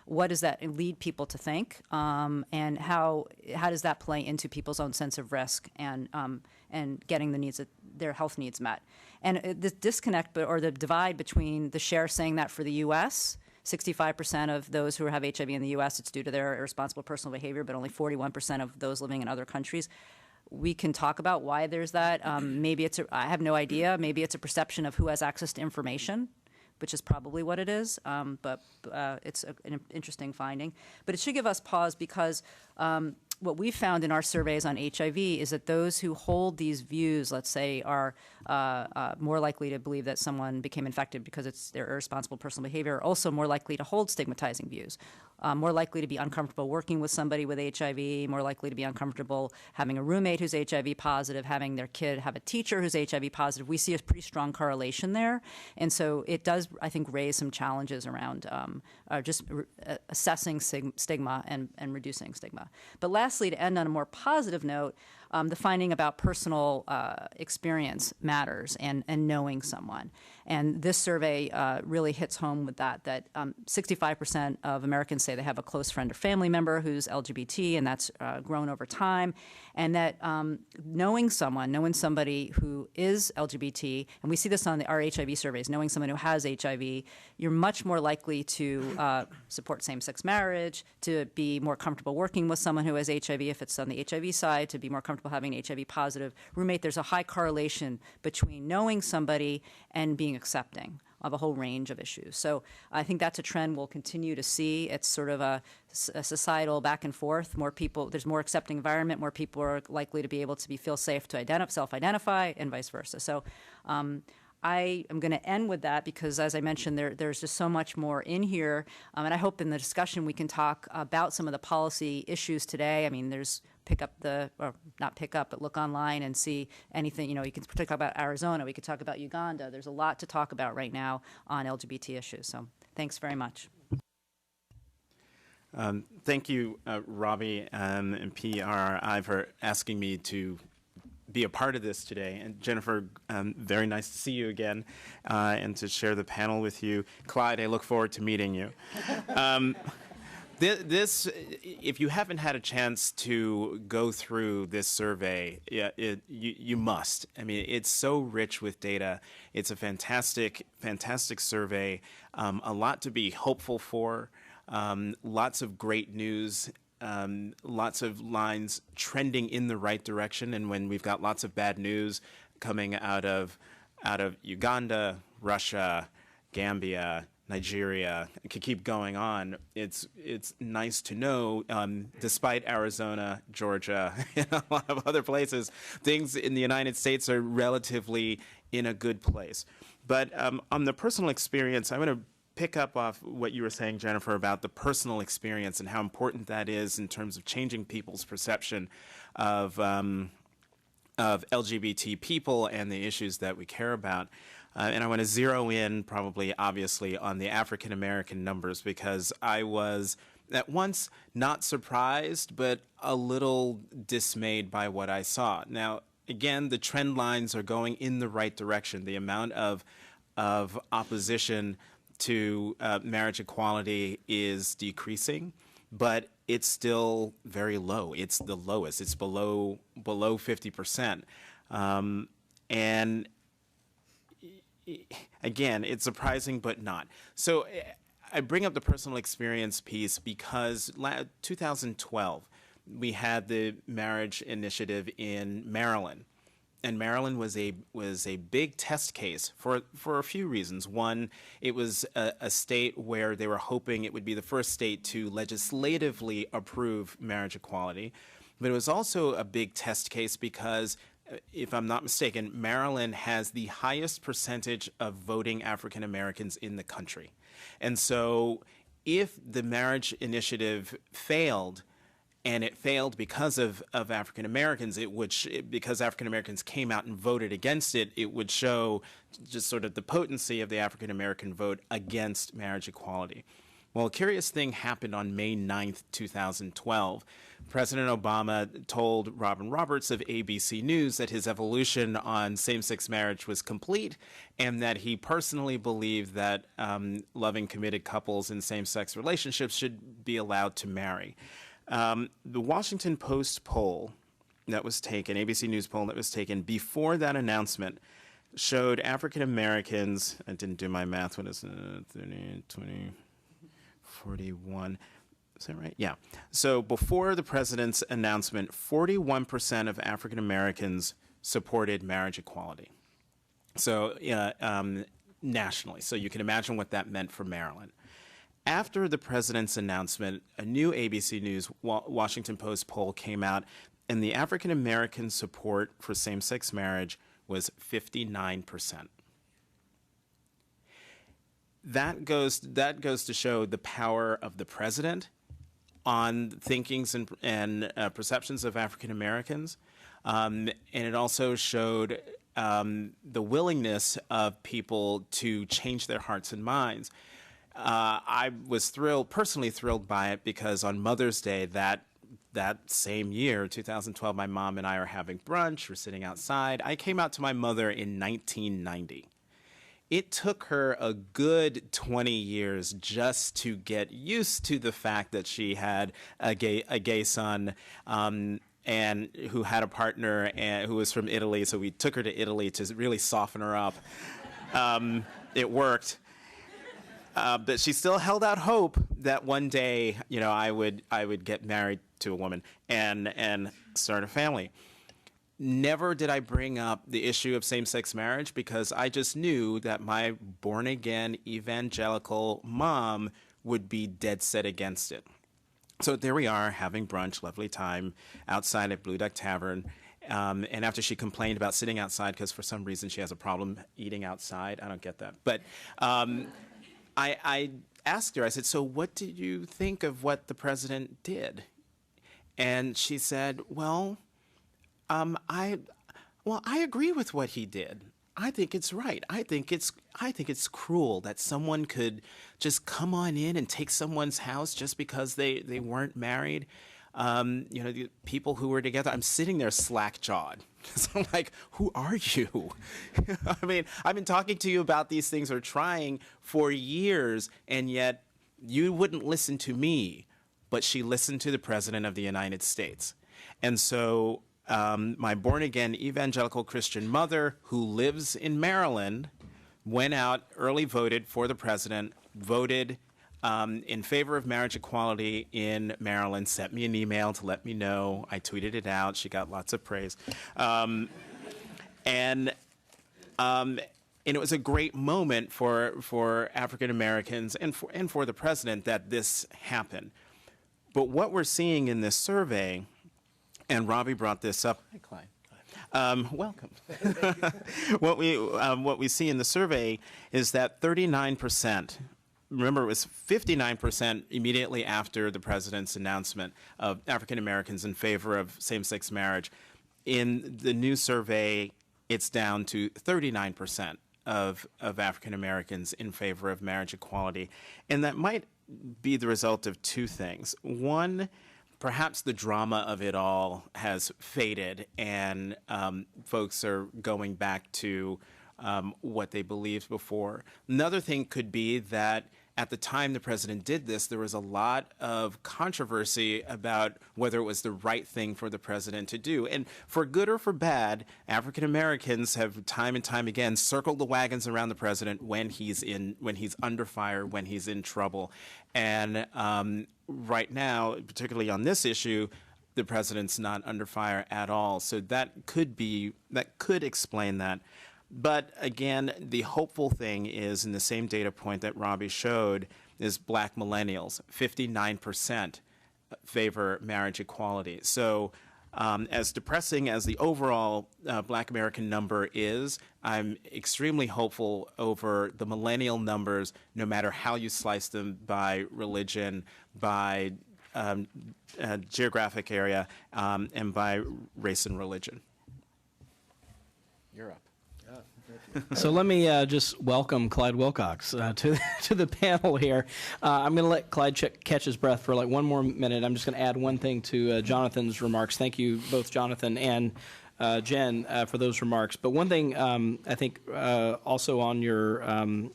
what does that lead people to think, and how does that play into people's own sense of risk and getting their health needs met. And the disconnect or the divide between the share saying that for the U.S., 65% of those who have HIV in the U.S., it's due to their irresponsible personal behavior, but only 41% of those living in other countries. We can talk about why there's that. Maybe I have no idea. Maybe it's a perception of who has access to information, which is probably what it is, but it's an interesting finding. But it should give us pause because what we found in our surveys on HIV is that those who hold these views, let's say, are more likely to believe that someone became infected because it's their irresponsible personal behavior, are also more likely to hold stigmatizing views, more likely to be uncomfortable working with somebody with HIV, more likely to be uncomfortable having a roommate who's HIV positive, having their kid have a teacher who's HIV positive. We see a pretty strong correlation there. And so it does, I think, raise some challenges around assessing stigma and reducing stigma. But lastly, to end on a more positive note, the finding about personal experience matters and knowing someone. And this survey really hits home with that 65% of Americans say they have a close friend or family member who's LGBT, and that's grown over time. And that knowing somebody who is LGBT, and we see this on our HIV surveys, knowing someone who has HIV, you're much more likely to support same-sex marriage, to be more comfortable working with someone who has HIV if it's on the HIV side, to be more comfortable having an HIV positive roommate. There's a high correlation between knowing somebody and being accepting of a whole range of issues. So I think that's a trend we'll continue to see. It's sort of a societal back and forth. More people, there's more accepting environment, more people are likely to be able to feel safe to self-identify, and vice versa. So I am going to end with that because, as I mentioned, there's just so much more in here. And I hope in the discussion we can talk about some of the policy issues today. I mean, but look online and see anything. You can talk about Arizona. We could talk about Uganda. There's a lot to talk about right now on LGBT issues. So thanks very much. Thank you, Robbie and PRRI for asking me to be a part of this today. And Jennifer, very nice to see you again and to share the panel with you. Clyde, I look forward to meeting you. This, if you haven't had a chance to go through this survey, you must. I mean, it's so rich with data. It's a fantastic survey. A lot to be hopeful for. Lots of great news. Lots of lines trending in the right direction. And when we've got lots of bad news coming out of Uganda, Russia, Gambia, Nigeria, I could keep going on. It's nice to know, despite Arizona, Georgia, and a lot of other places, things in the United States are relatively in a good place. But on the personal experience, I'm going to pick up off what you were saying, Jennifer, about the personal experience and how important that is in terms of changing people's perception of LGBT people and the issues that we care about. And I want to zero in, probably, obviously, on the African American numbers, because I was at once not surprised, but a little dismayed by what I saw. Now, again, the trend lines are going in the right direction. The amount of opposition to marriage equality is decreasing, but it's still very low. It's the lowest. It's below 50%. And again, it's surprising, but not. So I bring up the personal experience piece because 2012, we had the marriage initiative in Maryland. And Maryland was a big test case for a few reasons. One, it was a state where they were hoping it would be the first state to legislatively approve marriage equality. But it was also a big test case because, if I'm not mistaken, Maryland has the highest percentage of voting African Americans in the country. And so if the marriage initiative failed, and it failed because of African Americans, because African Americans came out and voted against it, it would show just sort of the potency of the African American vote against marriage equality. Well, a curious thing happened on May 9th, 2012. President Obama told Robin Roberts of ABC News that his evolution on same-sex marriage was complete and that he personally believed that loving, committed couples in same-sex relationships should be allowed to marry. The Washington Post poll that was taken, ABC News poll that was taken before that announcement, showed African Americans, I didn't do my math, what is it, 30, 20, 41, is that right? Yeah. So before the president's announcement, 41% of African Americans supported marriage equality. So nationally, so you can imagine what that meant for Maryland. After the president's announcement, a new ABC News Washington Post poll came out, and the African American support for same-sex marriage was 59%. That goes to show the power of the president on thinkings and perceptions of African Americans, and it also showed the willingness of people to change their hearts and minds. I was personally thrilled by it, because on Mother's Day that same year, 2012, my mom and I are having brunch. We're sitting outside. I came out to my mother in 1990. It took her a good 20 years just to get used to the fact that she had a gay son, and who had a partner who was from Italy. So we took her to Italy to really soften her up. It worked. But she still held out hope that one day, I would get married to a woman and start a family. Never did I bring up the issue of same-sex marriage, because I just knew that my born-again evangelical mom would be dead set against it. So there we are, having brunch, lovely time, outside at Blue Duck Tavern. And after she complained about sitting outside because for some reason she has a problem eating outside, I don't get that. But I asked her, I said, so what did you think of what the president did? And she said, I agree with what he did. I think it's right. I think it's cruel that someone could just come on in and take someone's house just because they weren't married. The people who were together, I'm sitting there slack-jawed. So I'm like, who are you? I mean, I've been talking to you about these things or trying for years, and yet you wouldn't listen to me, but she listened to the President of the United States. And so my born-again evangelical Christian mother, who lives in Maryland, went out, early voted for the president, voted in favor of marriage equality in Maryland, sent me an email to let me know. I tweeted it out. She got lots of praise. And it was a great moment for African Americans and for the president that this happened. But what we're seeing in this survey, and Robbie brought this up. Hi, Clyde. Welcome. What we see in the survey is that 39%. Remember, it was 59% immediately after the president's announcement of African Americans in favor of same-sex marriage. In the new survey, it's down to 39% of African Americans in favor of marriage equality. And that might be the result of two things. One, perhaps the drama of it all has faded, and folks are going back to what they believed before. Another thing could be that at the time the president did this, there was a lot of controversy about whether it was the right thing for the president to do. And for good or for bad, African Americans have time and time again circled the wagons around the president when he's under fire, when he's in trouble. And right now, particularly on this issue, the president's not under fire at all. So that could explain that. But again, the hopeful thing is, in the same data point that Robbie showed, is black millennials. 59% favor marriage equality. So as depressing as the overall black American number is, I'm extremely hopeful over the millennial numbers, no matter how you slice them by religion, by geographic area, and by race and religion. You're up. So let me just welcome Clyde Wilcox to the panel here. I'm going to let Clyde catch his breath for like one more minute. I'm just going to add one thing to Jonathan's remarks. Thank you, both Jonathan and Jen, for those remarks. But one thing I think also on your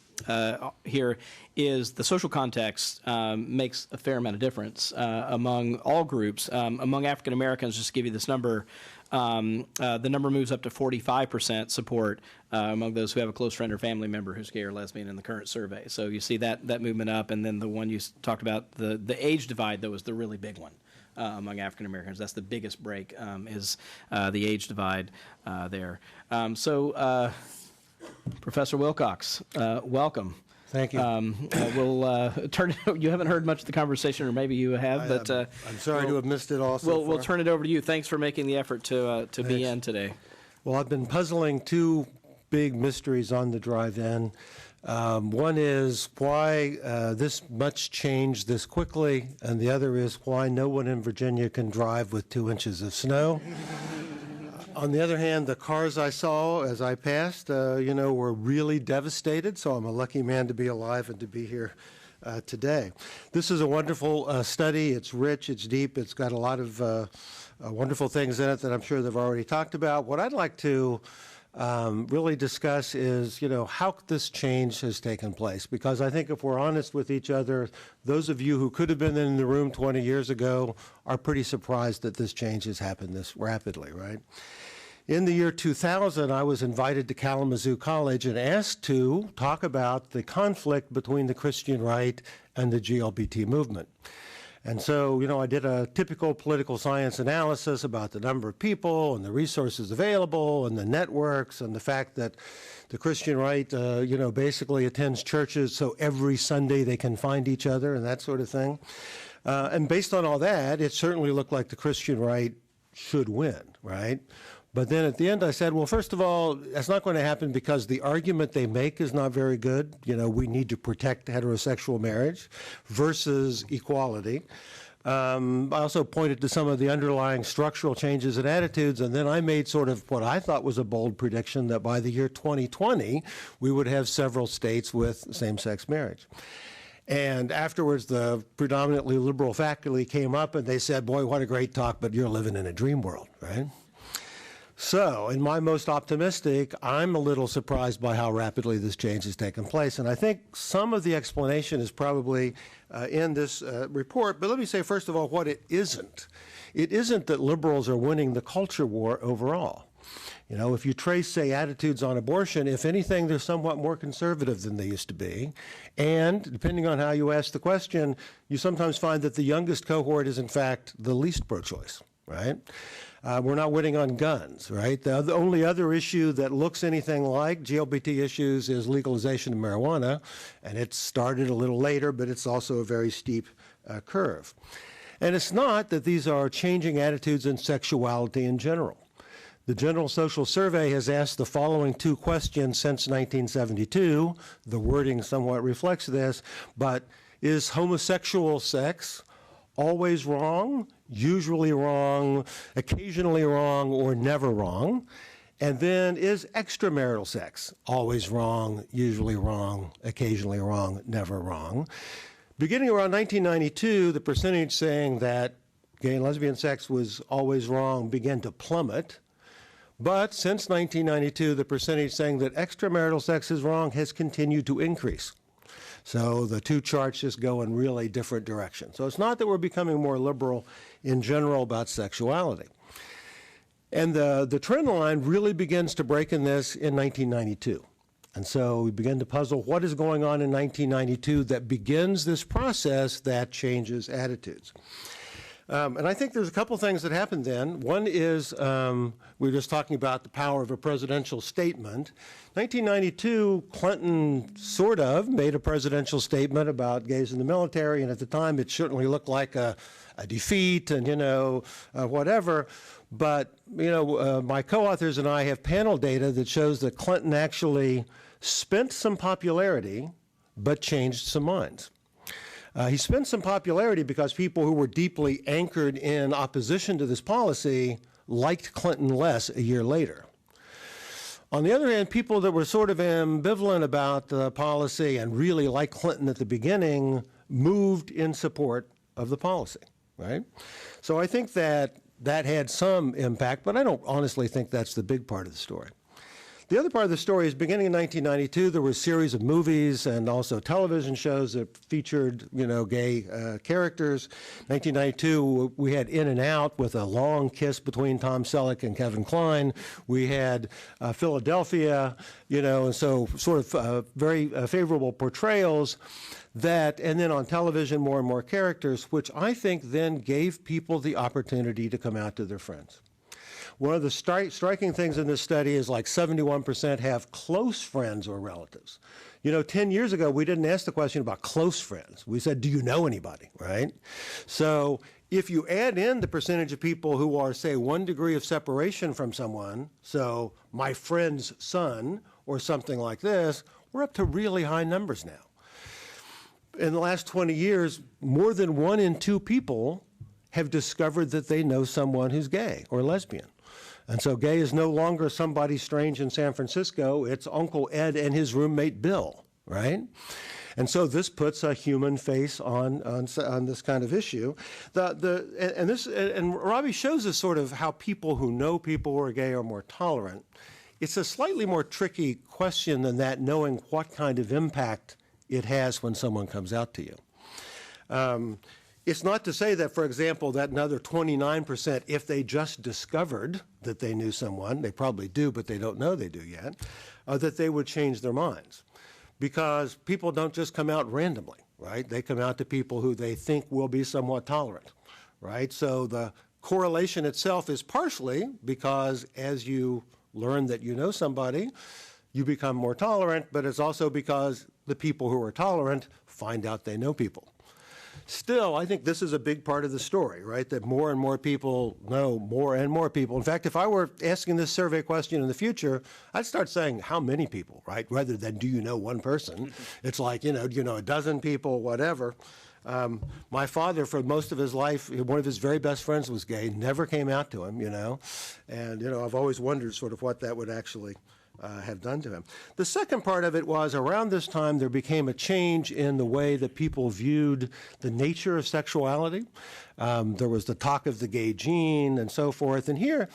here is the social context makes a fair amount of difference among all groups. Among African Americans, just to give you this number, the number moves up to 45% support among those who have a close friend or family member who's gay or lesbian in the current survey. So you see that movement up, and then the one you talked about, the age divide, though, is the really big one among African Americans. That's the biggest break, is the age divide there. So Professor Wilcox, welcome. Thank you. We'll turn. You haven't heard much of the conversation, or maybe you have, but I'm sorry to have missed it all so far. We'll turn it over to you. Thanks for making the effort to be in today. Well, I've been puzzling two big mysteries on the drive in. One is why this much change this quickly, and the other is why no one in Virginia can drive with 2 inches of snow. On the other hand, the cars I saw as I passed, were really devastated, so I'm a lucky man to be alive and to be here today. This is a wonderful study. It's rich, it's deep, it's got a lot of wonderful things in it that I'm sure they've already talked about. What I'd like to really discuss is, how this change has taken place. Because I think if we're honest with each other, those of you who could have been in the room 20 years ago are pretty surprised that this change has happened this rapidly, right? In the year 2000, I was invited to Kalamazoo College and asked to talk about the conflict between the Christian right and the LGBT movement. And so, I did a typical political science analysis about the number of people and the resources available and the networks and the fact that the Christian right, basically attends churches so every Sunday they can find each other and that sort of thing. And based on all that, it certainly looked like the Christian right should win, right? But then at the end I said, well, first of all, that's not going to happen because the argument they make is not very good. We need to protect heterosexual marriage versus equality. I also pointed to some of the underlying structural changes in attitudes, and then I made sort of what I thought was a bold prediction that by the year 2020, we would have several states with same-sex marriage. And afterwards, the predominantly liberal faculty came up and they said, boy, what a great talk, but you're living in a dream world, right? So, in my most optimistic, I'm a little surprised by how rapidly this change has taken place. And I think some of the explanation is probably in this report. But let me say, first of all, what it isn't. It isn't that liberals are winning the culture war overall. You know, if you trace, say, attitudes on abortion, if anything, they're somewhat more conservative than they used to be. And depending on how you ask the question, you sometimes find that the youngest cohort is, in fact, the least pro-choice, right? We're not winning on guns, right? The only other issue that looks anything like LGBT issues is legalization of marijuana, and it started a little later, but it's also a very steep curve. And it's not that these are changing attitudes in sexuality in general. The General Social Survey has asked the following two questions since 1972. The wording somewhat reflects this, but is homosexual sex always wrong, usually wrong, occasionally wrong, or never wrong? And then is extramarital sex always wrong, usually wrong, occasionally wrong, never wrong? Beginning around 1992, the percentage saying that gay and lesbian sex was always wrong began to plummet. But since 1992, the percentage saying that extramarital sex is wrong has continued to increase. So the two charts just go in really different directions. So it's not that we're becoming more liberal in general about sexuality. And the trend line really begins to break in this in 1992. And so we begin to puzzle what is going on in 1992 that begins this process that changes attitudes. And I think there's a couple things that happened then. One is we were just talking about the power of a presidential statement. 1992, Clinton sort of made a presidential statement about gays in the military, and at the time it certainly looked like a defeat and, whatever. But, my co-authors and I have panel data that shows that Clinton actually spent some popularity but changed some minds. He spent some popularity because people who were deeply anchored in opposition to this policy liked Clinton less a year later. On the other hand, people that were sort of ambivalent about the policy and really liked Clinton at the beginning moved in support of the policy, right? So I think that had some impact, but I don't honestly think that's the big part of the story. The other part of the story is beginning in 1992, there were a series of movies and also television shows that featured, gay characters. 1992, we had In and Out with a long kiss between Tom Selleck and Kevin Kline. We had Philadelphia, and so sort of very favorable portrayals that, and then on television, more and more characters, which I think then gave people the opportunity to come out to their friends. One of the striking things in this study is like 71% have close friends or relatives. 10 years ago, we didn't ask the question about close friends. We said, do you know anybody, right? So if you add in the percentage of people who are, say, 1 degree of separation from someone, so my friend's son or something like this, we're up to really high numbers now. In the last 20 years, more than 1 in 2 people have discovered that they know someone who's gay or lesbian. And so gay is no longer somebody strange in San Francisco. It's Uncle Ed and his roommate Bill, right? And so this puts a human face on this kind of issue. And Robbie shows us sort of how people who know people who are gay are more tolerant. It's a slightly more tricky question than that, knowing what kind of impact it has when someone comes out to you. It's not to say that, for example, that another 29%, if they just discovered that they knew someone, they probably do, but they don't know they do yet, that they would change their minds. Because people don't just come out randomly, right? They come out to people who they think will be somewhat tolerant, right? So the correlation itself is partially because as you learn that you know somebody, you become more tolerant, but it's also because the people who are tolerant find out they know people. Still, I think this is a big part of the story, right? That more and more people know more and more people. In fact, if I were asking this survey question in the future, I'd start saying how many people, right? Rather than do you know one person? It's like, do you know a dozen people, whatever. My father, for most of his life, one of his very best friends was gay, never came out to him, and, I've always wondered sort of what that would actually have done to him. The second part of it was around this time there became a change in the way that people viewed the nature of sexuality. There was the talk of the gay gene and so forth. And here,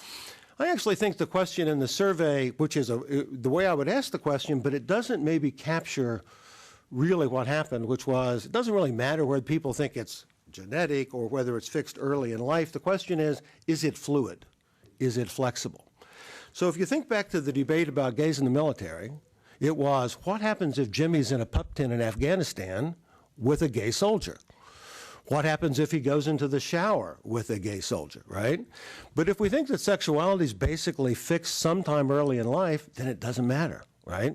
I actually think the question in the survey, which is the way I would ask the question, but it doesn't maybe capture really what happened, which was it doesn't really matter whether people think it's genetic or whether it's fixed early in life. The question is it fluid? Is it flexible? So if you think back to the debate about gays in the military, it was, what happens if Jimmy's in a pup tent in Afghanistan with a gay soldier? What happens if he goes into the shower with a gay soldier, right? But if we think that sexuality is basically fixed sometime early in life, then it doesn't matter, right?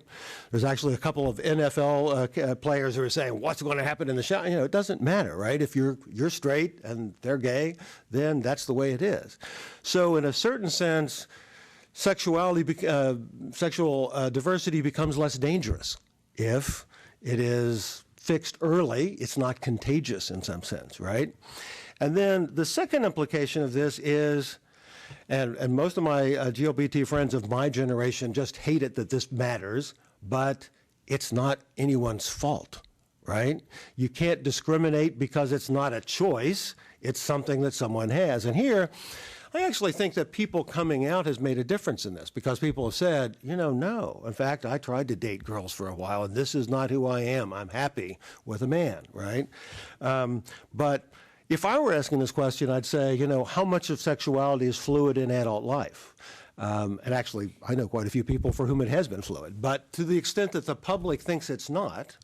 There's actually a couple of NFL players who are saying, what's going to happen in the shower? It doesn't matter, right? If you're straight and they're gay, then that's the way it is. So in a certain sense, sexual diversity becomes less dangerous if it is fixed early. It's not contagious in some sense, right? And then the second implication of this is, and most of my LGBT friends of my generation just hate it that this matters, but it's not anyone's fault, right? You can't discriminate because it's not a choice. It's something that someone has. And here, I actually think that people coming out has made a difference in this because people have said, no. In fact, I tried to date girls for a while, and this is not who I am. I'm happy with a man, right? But if I were asking this question, I'd say, how much of sexuality is fluid in adult life? And actually, I know quite a few people for whom it has been fluid. But to the extent that the public thinks it's not,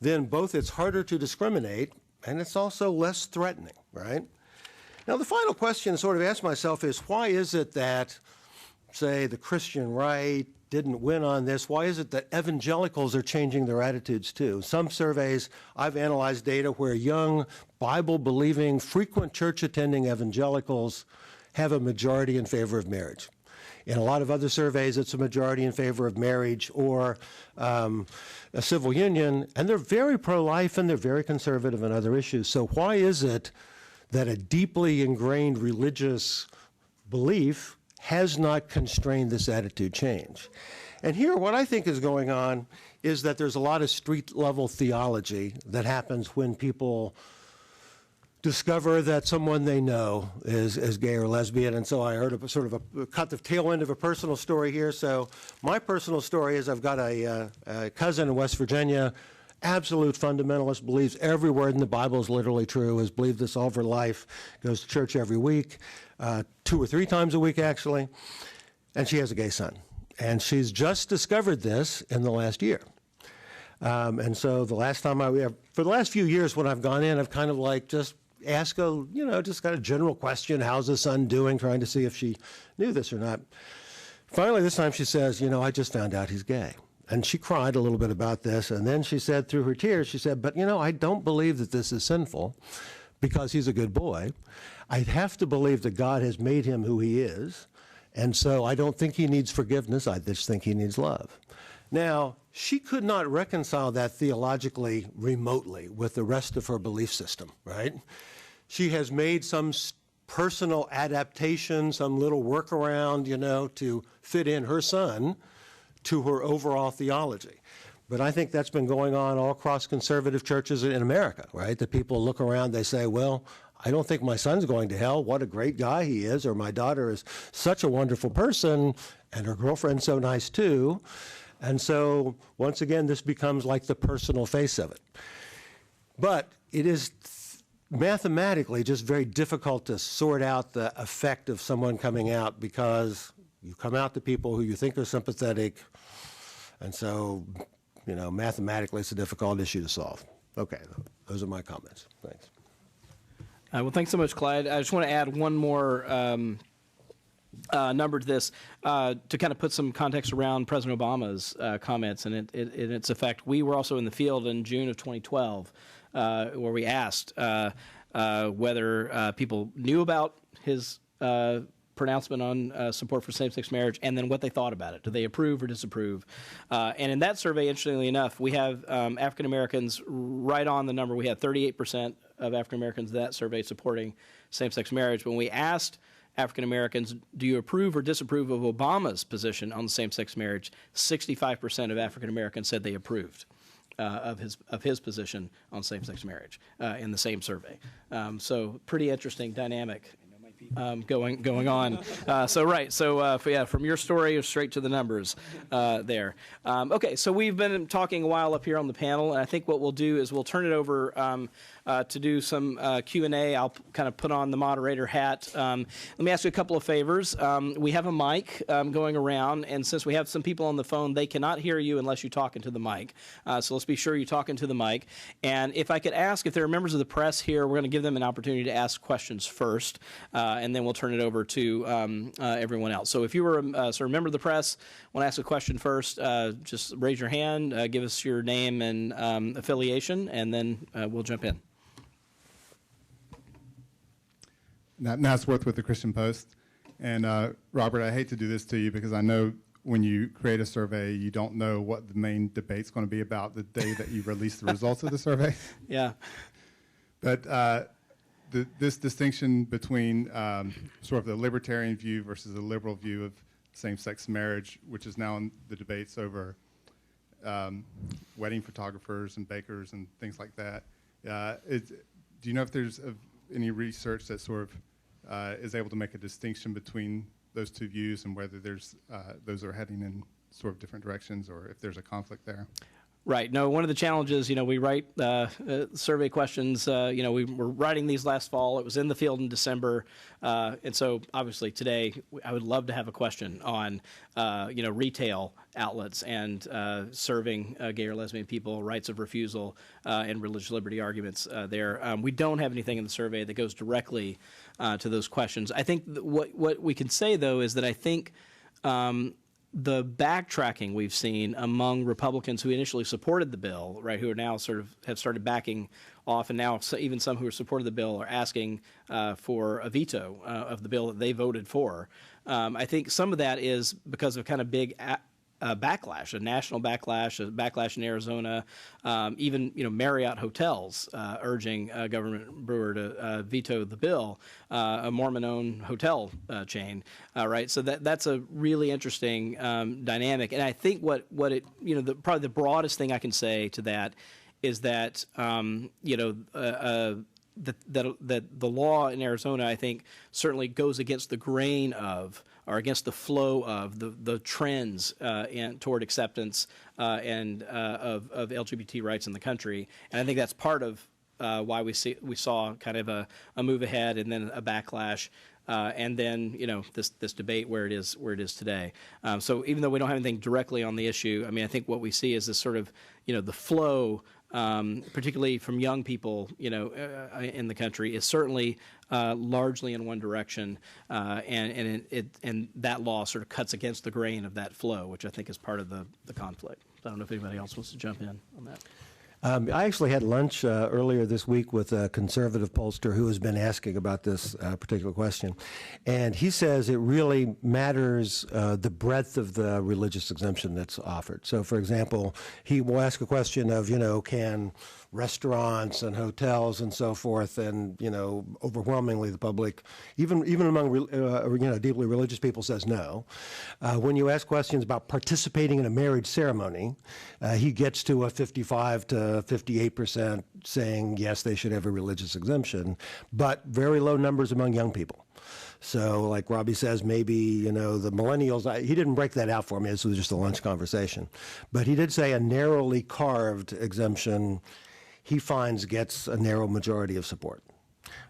then both it's harder to discriminate and it's also less threatening, right? Now, the final question to sort of ask myself is, why is it that, say, the Christian right didn't win on this? Why is it that evangelicals are changing their attitudes too? Some surveys, I've analyzed data where young, Bible-believing, frequent church-attending evangelicals have a majority in favor of marriage. In a lot of other surveys, it's a majority in favor of marriage or a civil union, and they're very pro-life and they're very conservative on other issues. So why is it that a deeply ingrained religious belief has not constrained this attitude change? And here, what I think is going on is that there's a lot of street-level theology that happens when people discover that someone they know is gay or lesbian. And so I heard cut the tail end of a personal story here. So my personal story is I've got a cousin in West Virginia, absolute fundamentalist, believes every word in the Bible is literally true, has believed this all of her life, goes to church every week, 2 or 3 times a week actually, and she has a gay son. And she's just discovered this in the last year. And so the last time for the last few years when I've gone in, I've kind of like just ask just kind of general question, how's the son doing, trying to see if she knew this or not. Finally, this time she says, I just found out he's gay. And she cried a little bit about this, and then she said through her tears, she said, but I don't believe that this is sinful because he's a good boy. I have to believe that God has made him who he is, and so I don't think he needs forgiveness, I just think he needs love. Now, she could not reconcile that theologically remotely with the rest of her belief system, right? She has made some personal adaptation, some little workaround, to fit in her son to her overall theology. But I think that's been going on all across conservative churches in America, right? That people look around, they say, well, I don't think my son's going to hell. What a great guy he is. Or my daughter is such a wonderful person, and her girlfriend's so nice too. And so, once again, this becomes like the personal face of it. But it is mathematically just very difficult to sort out the effect of someone coming out because you come out to people who you think are sympathetic, and so, mathematically it's a difficult issue to solve. Okay, those are my comments. Thanks. Well, thanks so much, Clyde. I just want to add one more number to this to kind of put some context around President Obama's comments and its effect. We were also in the field in June of 2012 where we asked whether people knew about his pronouncement on support for same-sex marriage, and then what they thought about it. Do they approve or disapprove? And in that survey, interestingly enough, we have African Americans right on the number. We had 38% of African Americans in that survey supporting same-sex marriage. When we asked African Americans, do you approve or disapprove of Obama's position on same-sex marriage, 65% of African Americans said they approved of his position on same-sex marriage in the same survey. So pretty interesting dynamic going on. From your story straight to the numbers there. Okay, so we've been talking a while up here on the panel, and I think what we'll do is we'll turn it over to do some Q&A. I'll kind of put on the moderator hat. Let me ask you a couple of favors. We have a mic going around, and since we have some people on the phone, they cannot hear you unless you talk into the mic. So let's be sure you talk into the mic. And if I could ask, if there are members of the press here, we're going to give them an opportunity to ask questions first, and then we'll turn it over to everyone else. So if you were a member of the press, want to ask a question first, just raise your hand, give us your name and affiliation, and then we'll jump in. Nasworth with the Christian Post. And Robert, I hate to do this to you because I know when you create a survey, you don't know what the main debate's going to be about the day that you release the results of the survey. Yeah. But this distinction between sort of the libertarian view versus the liberal view of same-sex marriage, which is now in the debates over wedding photographers and bakers and things like that. Do you know if there's any research that sort of is able to make a distinction between those two views and whether there's those are heading in sort of different directions or if there's a conflict there? Right. No, one of the challenges, we write survey questions. We were writing these last fall. It was in the field in December. And so obviously today I would love to have a question on, retail outlets and serving gay or lesbian people, rights of refusal, and religious liberty arguments there. We don't have anything in the survey that goes directly to those questions. I think what we can say, though, is that I think the backtracking we've seen among Republicans who initially supported the bill, right, who are now sort of have started backing off, and now even some who supported the bill are asking for a veto of the bill that they voted for. I think some of that is because of kind of big backlash, a national backlash, a backlash in Arizona, even Marriott hotels urging Governor Brewer to veto the bill, a Mormon-owned hotel chain, right? So that's a really interesting dynamic, and I think what it probably the broadest thing I can say to that is that that the law in Arizona, I think, certainly goes against the grain of, or against the flow of the trends toward acceptance and of LGBT rights in the country. And I think that's part of why we saw kind of a move ahead and then a backlash. And then this debate where it is today. So even though we don't have anything directly on the issue, I mean, I think what we see is this sort of the flow, particularly from young people in the country, is certainly largely in one direction, and that law sort of cuts against the grain of that flow, which I think is part of the conflict. I don't know if anybody else wants to jump in on that. I actually had lunch earlier this week with a conservative pollster who has been asking about this particular question. And he says it really matters the breadth of the religious exemption that's offered. So, for example, he will ask a question of, can restaurants and hotels and so forth, and, overwhelmingly the public, even among, deeply religious people, says no. When you ask questions about participating in a marriage ceremony, he gets to a 55 to 58% saying, yes, they should have a religious exemption, but very low numbers among young people. So like Robbie says, maybe, the millennials, he didn't break that out for me. This was just a lunch conversation. But he did say a narrowly carved exemption, he finds, gets a narrow majority of support.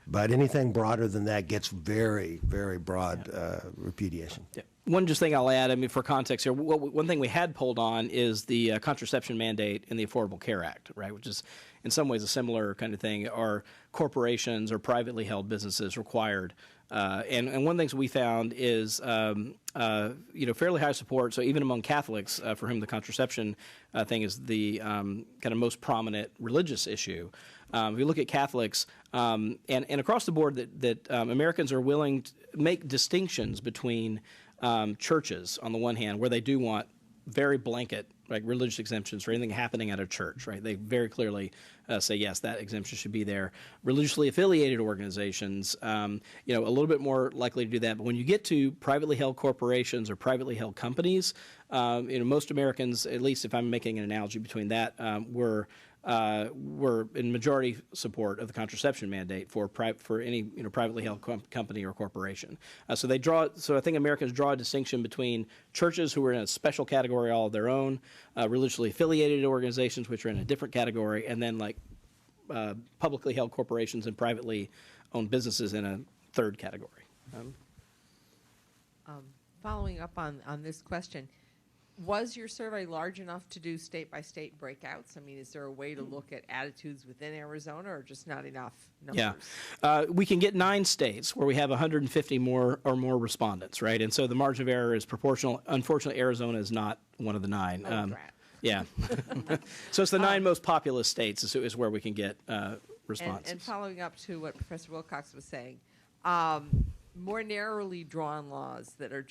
But anything broader than that gets very, very broad repudiation. Yeah. One just thing I'll add, for context here, one thing we had polled on is the contraception mandate in the Affordable Care Act, right, which is in some ways a similar kind of thing. Are corporations or privately held businesses required And one of the things we found is, fairly high support. So even among Catholics, for whom the contraception thing is the kind of most prominent religious issue. If you look at Catholics, and across the board, that Americans are willing to make distinctions between churches on the one hand, where they do want very blanket, like religious exemptions for anything happening at a church, right? They very clearly say, yes, that exemption should be there. Religiously affiliated organizations, a little bit more likely to do that. But when you get to privately held corporations or privately held companies, most Americans, at least if I'm making an analogy between that, were in majority support of the contraception mandate for any privately held company or corporation. So I think Americans draw a distinction between churches who are in a special category all of their own, religiously affiliated organizations which are in a different category, and then like publicly held corporations and privately owned businesses in a third category. Following up on this question, was your survey large enough to do state-by-state breakouts? I mean, is there a way to look at attitudes within Arizona, or just not enough numbers? Yeah. We can get 9 states where we have 150 more respondents, right? And so the margin of error is proportional. Unfortunately, Arizona is not one of the 9. Yeah. So it's the 9 most populous states is where we can get responses. And following up to what Professor Wilcox was saying, more narrowly drawn laws that are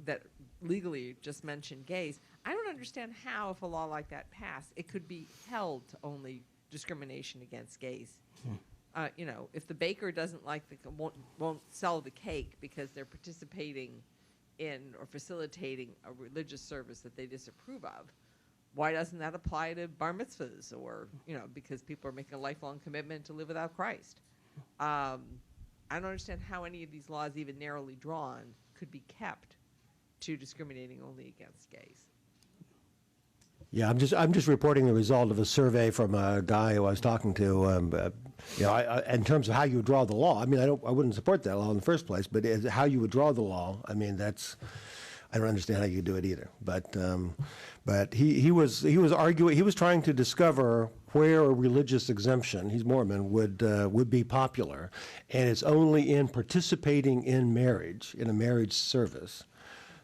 that legally just mention gays, I don't understand how, if a law like that passed, it could be held to only discrimination against gays. If the baker doesn't won't sell the cake because they're participating in or facilitating a religious service that they disapprove of, why doesn't that apply to bar mitzvahs, or because people are making a lifelong commitment to live without Christ? I don't understand how any of these laws, even narrowly drawn, could be kept to discriminating only against gays. Yeah, I'm just reporting the result of a survey from a guy who I was talking to. In terms of how you would draw the law, I mean, I wouldn't support that law in the first place, but how you would draw the law, I mean, I don't understand how you do it either. But he was arguing, he was trying to discover where a religious exemption, he's Mormon, would be popular, and it's only in participating in marriage, in a marriage service,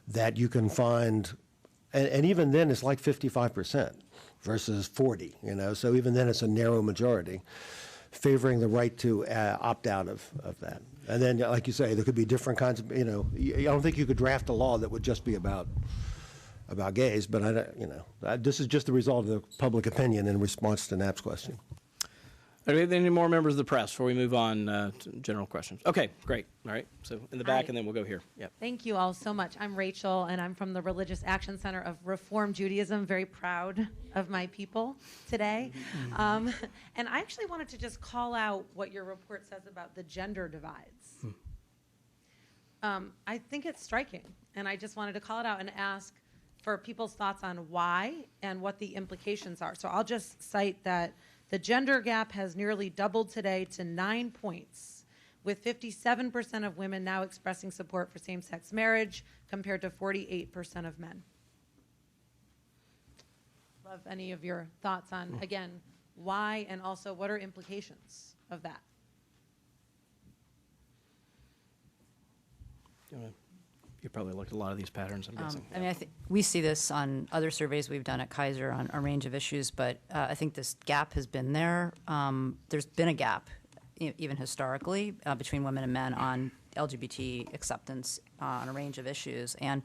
that you can find, and even then it's like 55% versus 40, so even then it's a narrow majority favoring the right to opt out of that. And then, like you say, there could be different kinds of, I don't think you could draft a law that would just be about gays, but this is just the result of the public opinion in response to Knapp's question. Are there any more members of the press before we move on to general questions? Okay, great. All right, so in the back, and then we'll go here. Yep. Thank you all so much. I'm Rachel, and I'm from the Religious Action Center of Reform Judaism. Very proud of my people today. And I actually wanted to just call out what your report says about the gender divides. I think it's striking, and I just wanted to call it out and ask for people's thoughts on why and what the implications are. So I'll just cite that the gender gap has nearly doubled today to 9 points, with 57% of women now expressing support for same-sex marriage compared to 48% of men. Love any of your thoughts on, again, why and also what are implications of that? You probably looked at a lot of these patterns, I'm guessing. I mean, I think we see this on other surveys we've done at Kaiser on a range of issues, but I think this gap has been there. There's been a gap, even historically, between women and men on LGBT acceptance on a range of issues. And,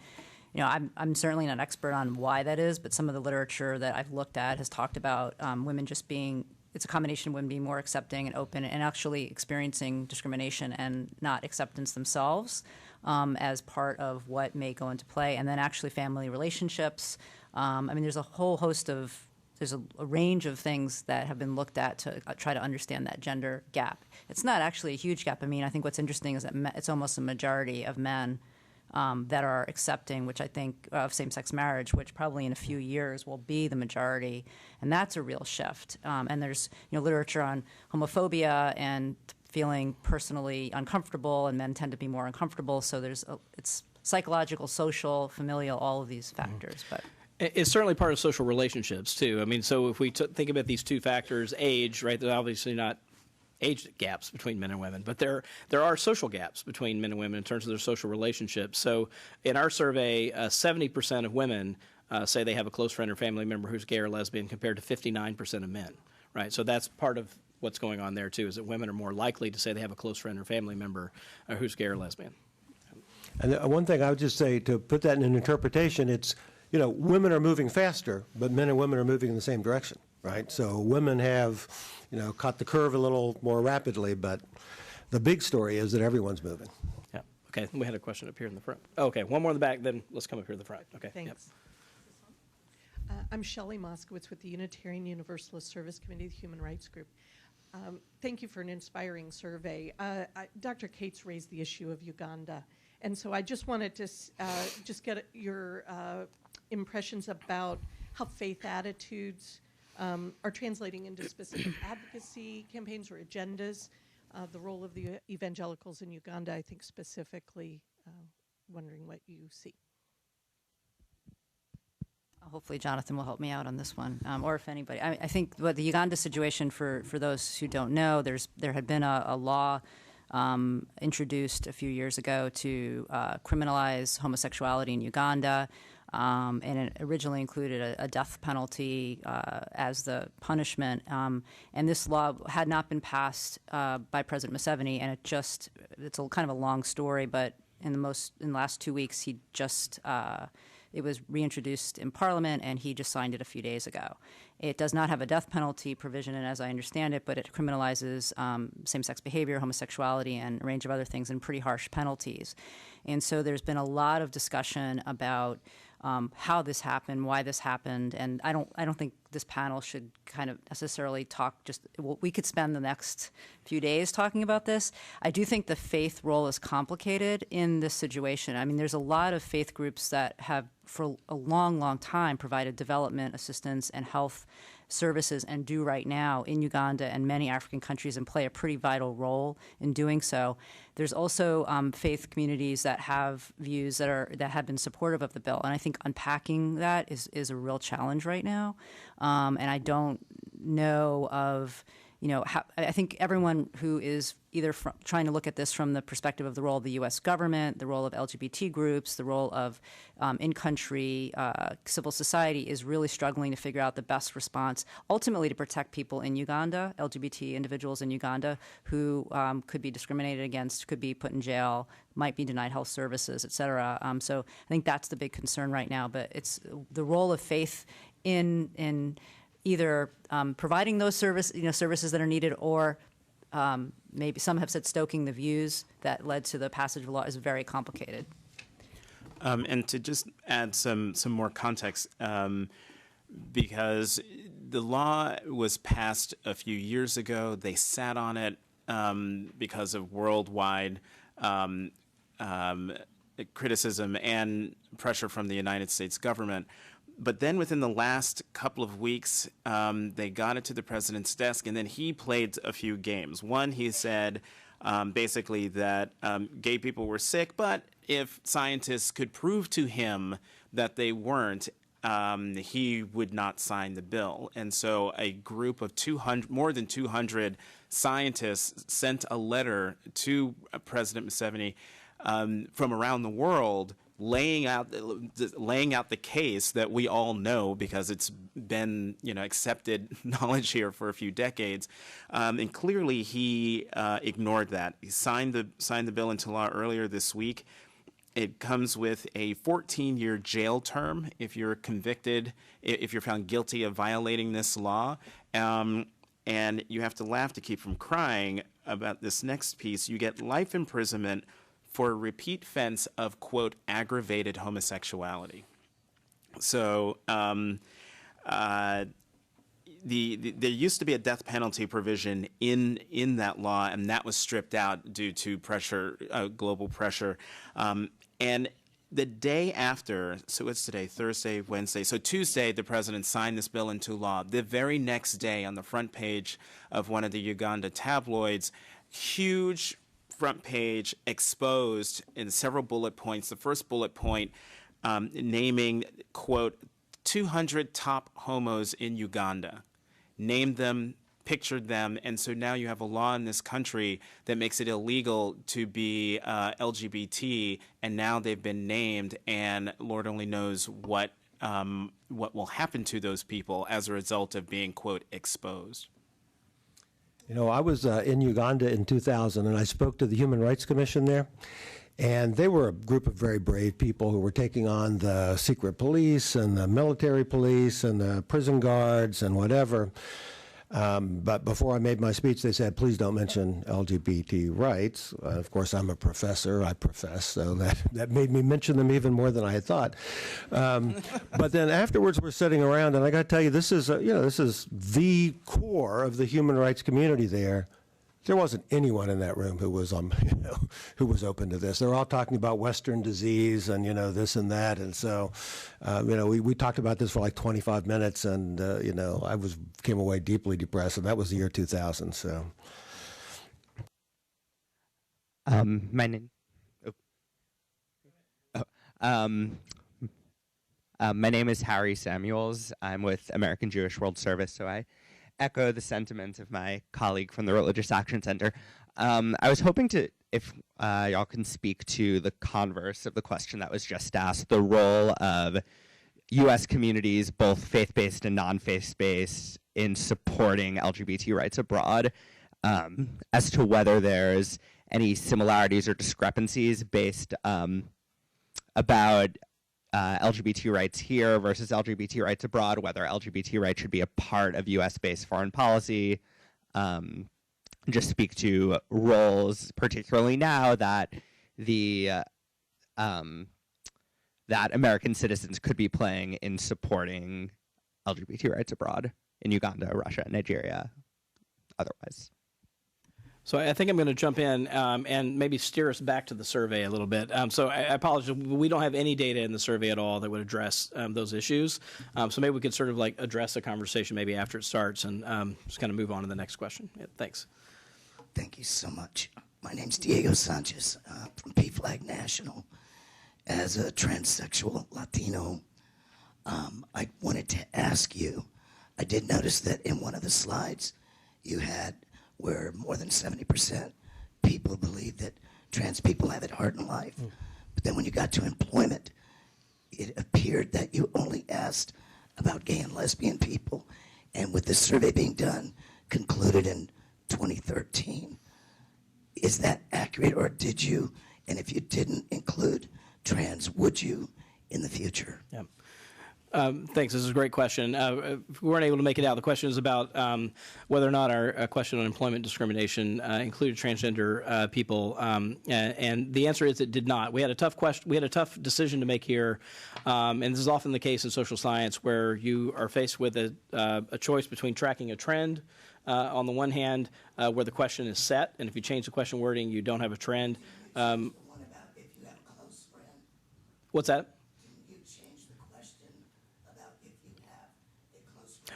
I'm certainly not an expert on why that is, but some of the literature that I've looked at has talked about women just being, it's a combination of women being more accepting and open and actually experiencing discrimination and not acceptance themselves. As part of what may go into play, and then actually family relationships. I mean, there's a whole host of, there's a range of things that have been looked at to try to understand that gender gap. It's not actually a huge gap. I mean, I think what's interesting is that it's almost a majority of men that are accepting, which I think, of same-sex marriage, which probably in a few years will be the majority, and that's a real shift. And there's literature on homophobia and feeling personally uncomfortable, and men tend to be more uncomfortable. So it's psychological, social, familial, all of these factors. But it's certainly part of social relationships too. I mean, so if we think about these two factors, age, right? They're obviously not age gaps between men and women, but there are social gaps between men and women in terms of their social relationships. So in our survey, 70% of women say they have a close friend or family member who's gay or lesbian, compared to 59% of men, right? So that's part of what's going on there, too, is that women are more likely to say they have a close friend or family member who's gay or lesbian. And one thing I would just say, to put that in an interpretation, it's, women are moving faster, but men and women are moving in the same direction, right? So women have, caught the curve a little more rapidly, but the big story is that everyone's moving. Yeah. Okay. We had a question up here in the front. Oh, okay. One more in the back, then let's come up here to the front. Okay. Thanks. I'm Shelley Moskowitz with the Unitarian Universalist Service Committee, the Human Rights Group. Thank you for an inspiring survey. Dr. Cates raised the issue of Uganda, and so I just wanted to just get your impressions about how faith attitudes are translating into specific advocacy campaigns or agendas, the role of the evangelicals in Uganda, I think specifically, wondering what you see. Hopefully Jonathan will help me out on this one, or if anybody. I think what the Uganda situation, for those who don't know, there had been a law introduced a few years ago to criminalize homosexuality in Uganda, and it originally included a death penalty as the punishment. And this law had not been passed by President Museveni, and it's kind of a long story, but in the last 2 weeks, it was reintroduced in Parliament, and he just signed it a few days ago. It does not have a death penalty provision, and as I understand it, but it criminalizes same-sex behavior, homosexuality, and a range of other things, and pretty harsh penalties. And so there's been a lot of discussion about how this happened, why this happened, and I don't think this panel should kind of necessarily talk we could spend the next few days talking about this. I do think the faith role is complicated in this situation. I mean, there's a lot of faith groups that have, for a long, long time, provided development assistance and health services, and do right now in Uganda and many African countries, and play a pretty vital role in doing so. There's also faith communities that have views that have been supportive of the bill, and I think unpacking that is a real challenge right now. And I don't know of, how, I think everyone who is either trying to look at this from the perspective of the role of the U.S. government, the role of LGBT groups, the role of in-country civil society, is really struggling to figure out the best response, ultimately to protect people in Uganda, LGBT individuals in Uganda, who could be discriminated against, could be put in jail, might be denied health services, et cetera. So I think that's the big concern right now. But it's the role of faith in either providing those services that are needed, or maybe some have said stoking the views that led to the passage of law, is very complicated. And to just add some more context, because the law was passed a few years ago, they sat on it because of worldwide criticism and pressure from the United States government. But then within the last couple of weeks, they got it to the president's desk, and then he played a few games. One, he said basically that gay people were sick, but if scientists could prove to him that they weren't, he would not sign the bill. And so a group of more than 200 scientists sent a letter to President Museveni from around the world, laying out the case that we all know, because it's been accepted knowledge here for a few decades, and clearly he ignored that. He signed the bill into law earlier this week. It comes with a 14-year jail term if you're convicted, if you're found guilty of violating this law, and you have to laugh to keep from crying about this next piece. You get life imprisonment for a repeat offense of, quote, aggravated homosexuality. So there used to be a death penalty provision in that law, and that was stripped out due to pressure, global pressure. And the day after, so it's today, Thursday, Wednesday, so Tuesday, the president signed this bill into law. The very next day, on the front page of one of the Uganda tabloids, huge front page exposed in several bullet points. The first bullet point naming, quote, 200 top homos in Uganda. Named them pictured them, and so now you have a law in this country that makes it illegal to be LGBT, and now they've been named, and Lord only knows what will happen to those people as a result of being, quote, exposed. You know, I was in Uganda in 2000, and I spoke to the Human Rights Commission there. And they were a group of very brave people who were taking on the secret police and the military police and the prison guards and whatever. But before I made my speech, they said, please don't mention LGBT rights. Of course, I'm a professor, I profess, so that made me mention them even more than I had thought. But then afterwards, we're sitting around, and I got to tell you, this is the core of the human rights community there. There wasn't anyone in that room who was who was open to this. They're all talking about Western disease and this and that, and so we talked about this for like 25 minutes, and I came away deeply depressed, and that was the year 2000. So, my name. My name is Harry Samuels. I'm with American Jewish World Service, so I echo the sentiments of my colleague from the Religious Action Center. I was hoping if y'all can speak to the converse of the question that was just asked, the role of U.S. communities, both faith-based and non-faith-based, in supporting LGBT rights abroad, as to whether there's any similarities or discrepancies based about LGBT rights here versus LGBT rights abroad, whether LGBT rights should be a part of U.S.-based foreign policy. Just speak to roles, particularly now that that American citizens could be playing in supporting LGBT rights abroad in Uganda, Russia, Nigeria, otherwise. So I think I'm going to jump in and maybe steer us back to the survey a little bit. So I apologize. We don't have any data in the survey at all that would address those issues. So maybe we could sort of like address the conversation maybe after it starts and just kind of move on to the next question. Yeah, thanks. Thank you so much. My name's Diego Sanchez from PFLAG National. As a transsexual Latino, I wanted to ask you, I did notice that in one of the slides you had where more than 70% people believe that trans people have it hard in life. But then when you got to employment, it appeared that you only asked about gay and lesbian people. And with this survey being done, concluded in 2013, is that accurate, or did you, and if you didn't include trans, would you in the future? Yeah. Thanks. This is a great question. If we weren't able to make it out, the question is about whether or not our question on employment discrimination included transgender people, and the answer is it did not. We had a tough question. We had a tough decision to make here, and this is often the case in social science, where you are faced with a choice between tracking a trend on the one hand, where the question is set, and if you change the question wording, you don't have a trend. What's that?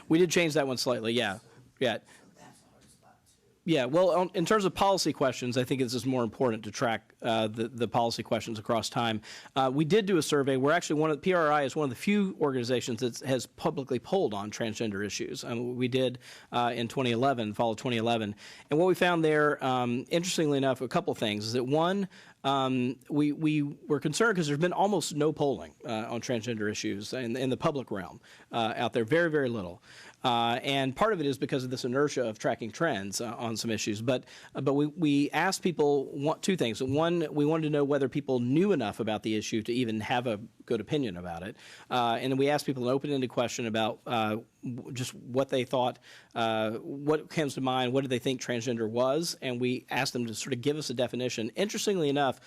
We did change that one slightly, yeah. Yeah. Yeah, well, in terms of policy questions, I think it's just more important to track the policy questions across time. We did do a survey. We're actually PRRI is one of the few organizations that has publicly polled on transgender issues. We did in 2011, fall of 2011. And what we found there, interestingly enough, a couple things, is that one, we were concerned because there's been almost no polling on transgender issues in the public realm out there, very, very little. And part of it is because of this inertia of tracking trends on some issues. But we asked people two things. One, we wanted to know whether people knew enough about the issue to even have a good opinion about it. And then we asked people an open-ended question about just what they thought, what comes to mind, what did they think transgender was, and we asked them to sort of give us a definition. Interestingly enough,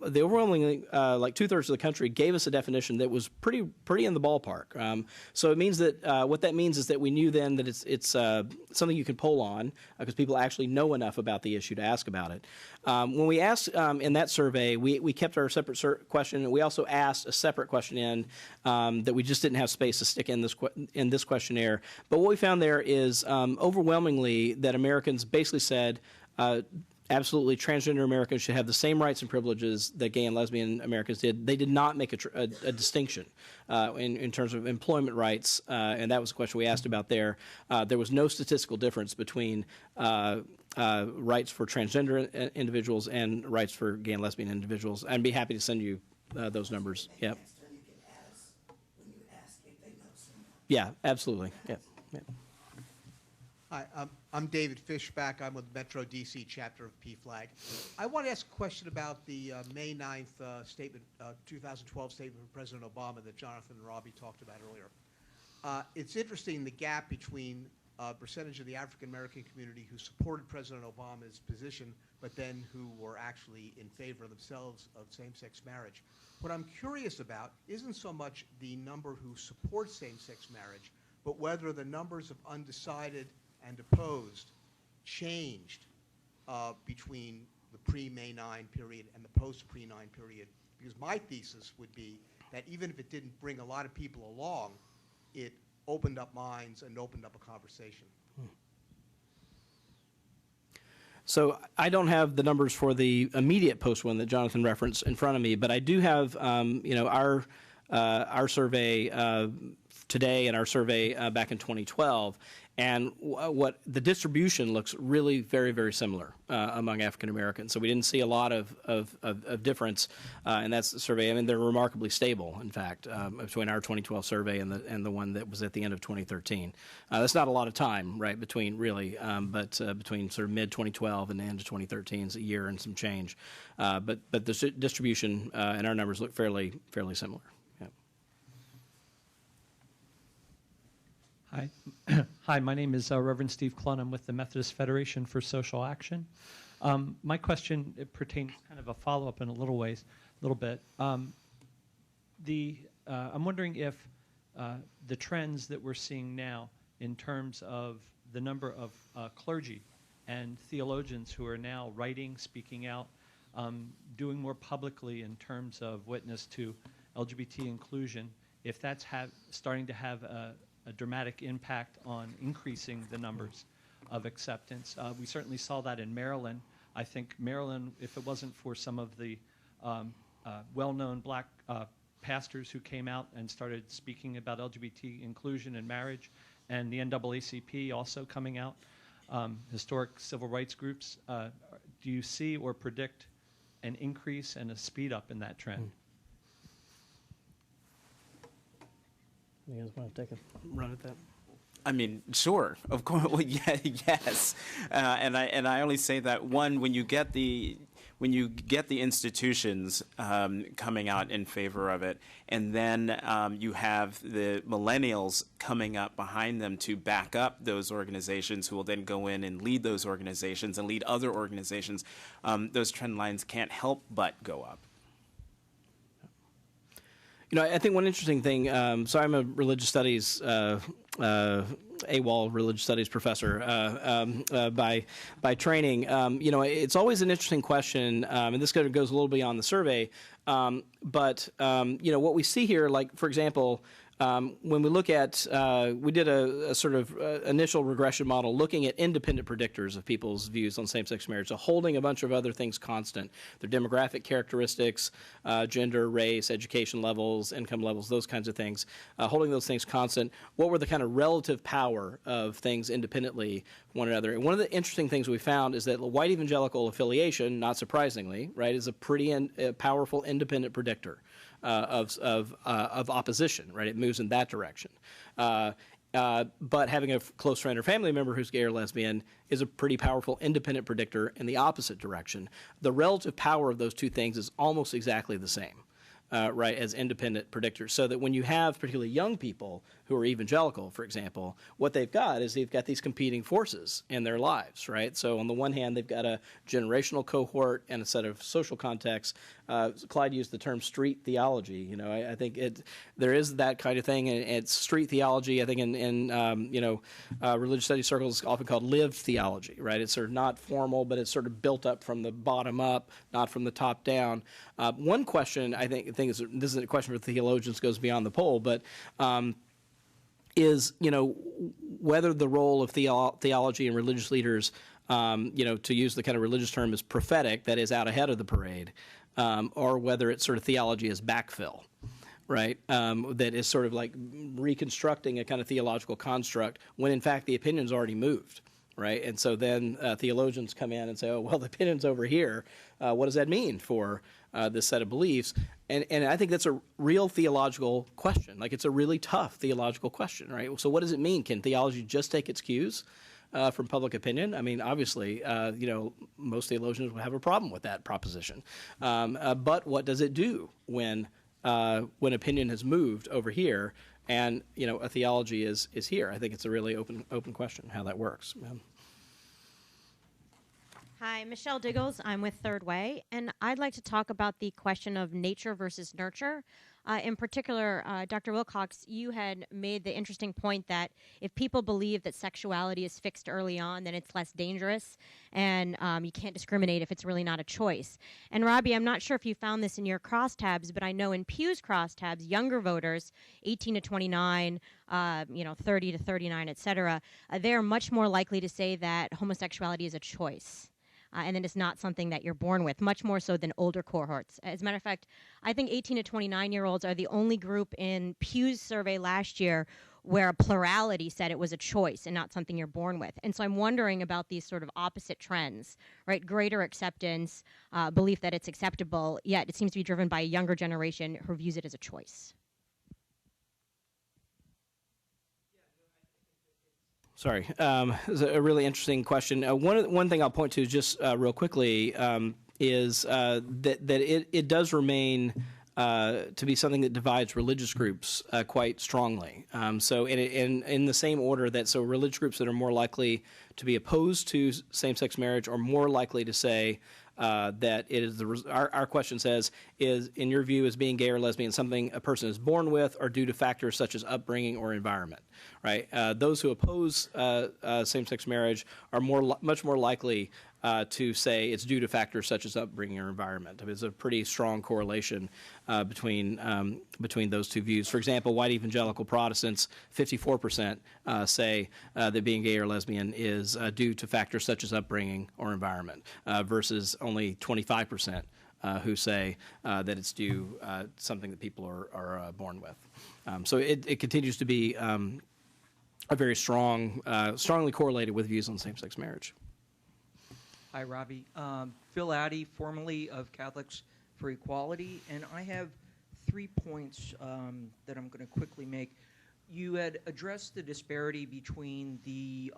the overwhelmingly, like 2/3 of the country gave us a definition that was pretty in the ballpark. So it means that what that means is that we knew then that it's something you can poll on because people actually know enough about the issue to ask about it. When we asked in that survey, we kept our separate question, and we also asked a separate question in that we just didn't have space to stick in this questionnaire. But what we found there is overwhelmingly that Americans basically said, absolutely transgender Americans should have the same rights and privileges that gay and lesbian Americans did. They did not make a distinction in terms of employment rights, and that was a question we asked about there. There was no statistical difference between rights for transgender individuals and rights for gay and lesbian individuals. I'd be happy to send you those numbers. Yep. Yeah, absolutely. Yep. Yep. Hi, I'm David Fishback. I'm with Metro DC chapter of PFLAG. I want to ask a question about the May 9th statement, 2012 statement from President Obama that Jonathan and Robbie talked about earlier. It's interesting the gap between percentage of the African American community who supported President Obama's position, but then who were actually in favor themselves of same-sex marriage. What I'm curious about isn't so much the number who support same-sex marriage, but whether the numbers of undecided and opposed changed between the pre-May 9 period and the post-Pre 9 period. Because my thesis would be that even if it didn't bring a lot of people along, it opened up minds and opened up a conversation. So I don't have the numbers for the immediate post one that Jonathan referenced in front of me, but I do have, our survey today and our survey back in 2012, and what the distribution looks really very, very similar among African Americans. So we didn't see a lot of difference, and that's the survey. I mean, they're remarkably stable, in fact, between our 2012 survey and the one that was at the end of 2013. That's not a lot of time, right, between really, but between sort of mid-2012 and the end of 2013 is a year and some change. But the distribution and our numbers look fairly similar. Hi. Hi, my name is Reverend Steve Clun. I'm with the Methodist Federation for Social Action. My question, it pertains kind of a follow-up in a little bit. I'm wondering if the trends that we're seeing now in terms of the number of clergy and theologians who are now writing, speaking out, doing more publicly in terms of witness to LGBT inclusion, if that's starting to have a dramatic impact on increasing the numbers of acceptance. We certainly saw that in Maryland. I think Maryland, if it wasn't for some of the well-known black pastors who came out and started speaking about LGBT inclusion and marriage, and the NAACP also coming out, historic civil rights groups, do you see or predict an increase and a speed up in that trend? You guys want to take a run at that? I mean, sure, of course. Well, yeah, yes, and I only say that one, when you get the institutions coming out in favor of it, and then you have the millennials coming up behind them to back up those organizations, who will then go in and lead those organizations and lead other organizations. Those trend lines can't help but go up. You know, I think one interesting thing, so I'm a religious studies, AWOL religious studies professor by training. You know, it's always an interesting question, and this kind of goes a little beyond the survey, but, you know, what we see here, like, for example, when we look at, we did a sort of initial regression model looking at independent predictors of people's views on same-sex marriage, so holding a bunch of other things constant, their demographic characteristics, gender, race, education levels, income levels, those kinds of things, holding those things constant. What were the kind of relative power of things independently one another? And one of the interesting things we found is that white evangelical affiliation, not surprisingly, right, is a pretty powerful independent predictor of opposition, right? It moves in that direction. But having a close friend or family member who's gay or lesbian is a pretty powerful independent predictor in the opposite direction. The relative power of those two things is almost exactly the same, right, as independent predictors. So that when you have particularly young people who are evangelical, for example, what they've got is they've got these competing forces in their lives, right? So on the one hand, they've got a generational cohort and a set of social contexts. Clyde used the term street theology. You know, I think there is that kind of thing, and it's street theology. I think in religious studies circles, it's often called lived theology, right? It's sort of not formal, but it's sort of built up from the bottom up, not from the top down. One question I think is, this is a question for theologians, goes beyond the poll, but is, you know, whether the role of theology and religious leaders to use the kind of religious term, is prophetic, that is out ahead of the parade, or whether it's sort of theology as backfill, right? That is sort of like reconstructing a kind of theological construct when in fact the opinion's already moved, right? And so then theologians come in and say, oh, well, the opinion's over here. What does that mean for this set of beliefs? And I think that's a real theological question. Like, it's a really tough theological question, right? So what does it mean? Can theology just take its cues from public opinion? I mean, obviously, most theologians would have a problem with that proposition. But what does it do when opinion has moved over here and, a theology is here? I think it's a really open question how that works. Hi, Michelle Diggles. I'm with Third Way, and I'd like to talk about the question of nature versus nurture. In particular, Dr. Wilcox, you had made the interesting point that if people believe that sexuality is fixed early on, then it's less dangerous, and you can't discriminate if it's really not a choice. And Robbie, I'm not sure if you found this in your crosstabs, but I know in Pew's crosstabs, younger voters, 18 to 29, 30 to 39, et cetera, they're much more likely to say that homosexuality is a choice. And then it's not something that you're born with, much more so than older cohorts. As a matter of fact, I think 18 to 29-year-olds are the only group in Pew's survey last year where a plurality said it was a choice and not something you're born with. And so I'm wondering about these sort of opposite trends, right? Greater acceptance, belief that it's acceptable, yet it seems to be driven by a younger generation who views it as a choice. Sorry, it's a really interesting question. One thing I'll point to just real quickly is that it does remain to be something that divides religious groups quite strongly. So in the same order that religious groups that are more likely to be opposed to same-sex marriage are more likely to say that it is our question says, is, in your view, is being gay or lesbian something a person is born with or due to factors such as upbringing or environment, right? Those who oppose same-sex marriage are much more likely to say it's due to factors such as upbringing or environment. I mean, there's a pretty strong correlation between those two views. For example, white evangelical Protestants, 54% say that being gay or lesbian is due to factors such as upbringing or environment, versus only 25% who say that it's due something that people are born with. So it continues to be a very strongly correlated with views on same-sex marriage. Hi, Robbie. Phil Addy, formerly of Catholics for Equality, and I have 3 points that I'm going to quickly make. You had addressed the disparity between the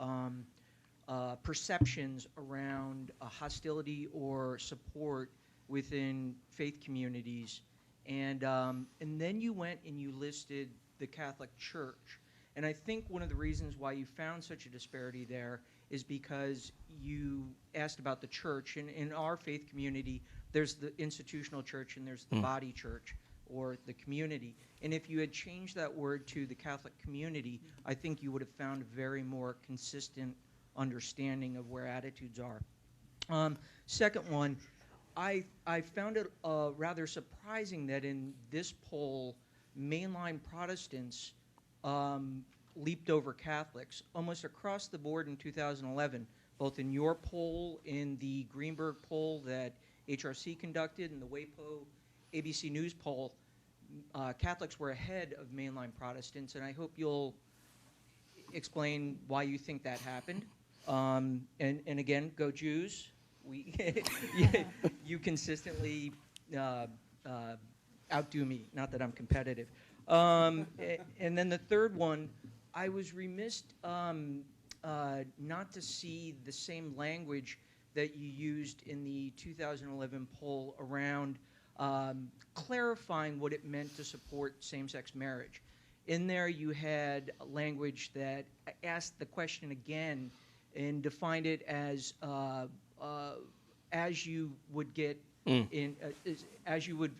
perceptions around hostility or support within faith communities, and then you went and you listed the Catholic Church. And I think one of the reasons why you found such a disparity there is because you asked about the church. And in our faith community, there's the institutional church and there's the body church, or the community. And if you had changed that word to the Catholic community, I think you would have found a very more consistent understanding of where attitudes are. Second one, I found it rather surprising that in this poll, mainline Protestants leaped over Catholics almost across the board in 2011, both in your poll, in the Greenberg poll that HRC conducted, and the WAPO ABC News poll. Catholics were ahead of mainline Protestants, and I hope you'll explain why you think that happened. And again, go Jews. You consistently outdo me, not that I'm competitive. And then the third one, I was remiss not to see the same language that you used in the 2011 poll around clarifying what it meant to support same-sex marriage. In there you had language that asked the question again and defined it as you would get as you would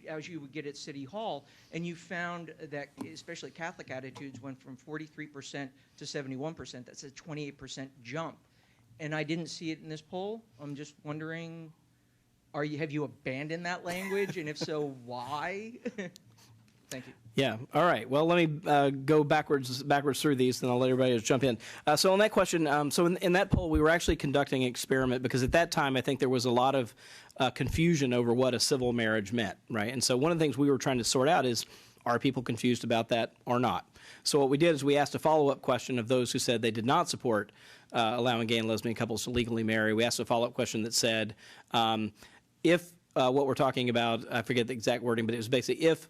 get at City Hall, and you found that especially Catholic attitudes went from 43% to 71%. That's a 28% jump, and I didn't see it in this poll. I'm just wondering, have you abandoned that language, and if so, why? Thank you. Yeah. All right. Well, let me go backwards through these, then I'll let everybody else jump in. So on that question, so in that poll, we were actually conducting an experiment because at that time, I think there was a lot of confusion over what a civil marriage meant, right? And so one of the things we were trying to sort out is, are people confused about that or not? So what we did is we asked a follow-up question of those who said they did not support allowing gay and lesbian couples to legally marry. We asked a follow-up question that said, if what we're talking about, I forget the exact wording, but it was basically if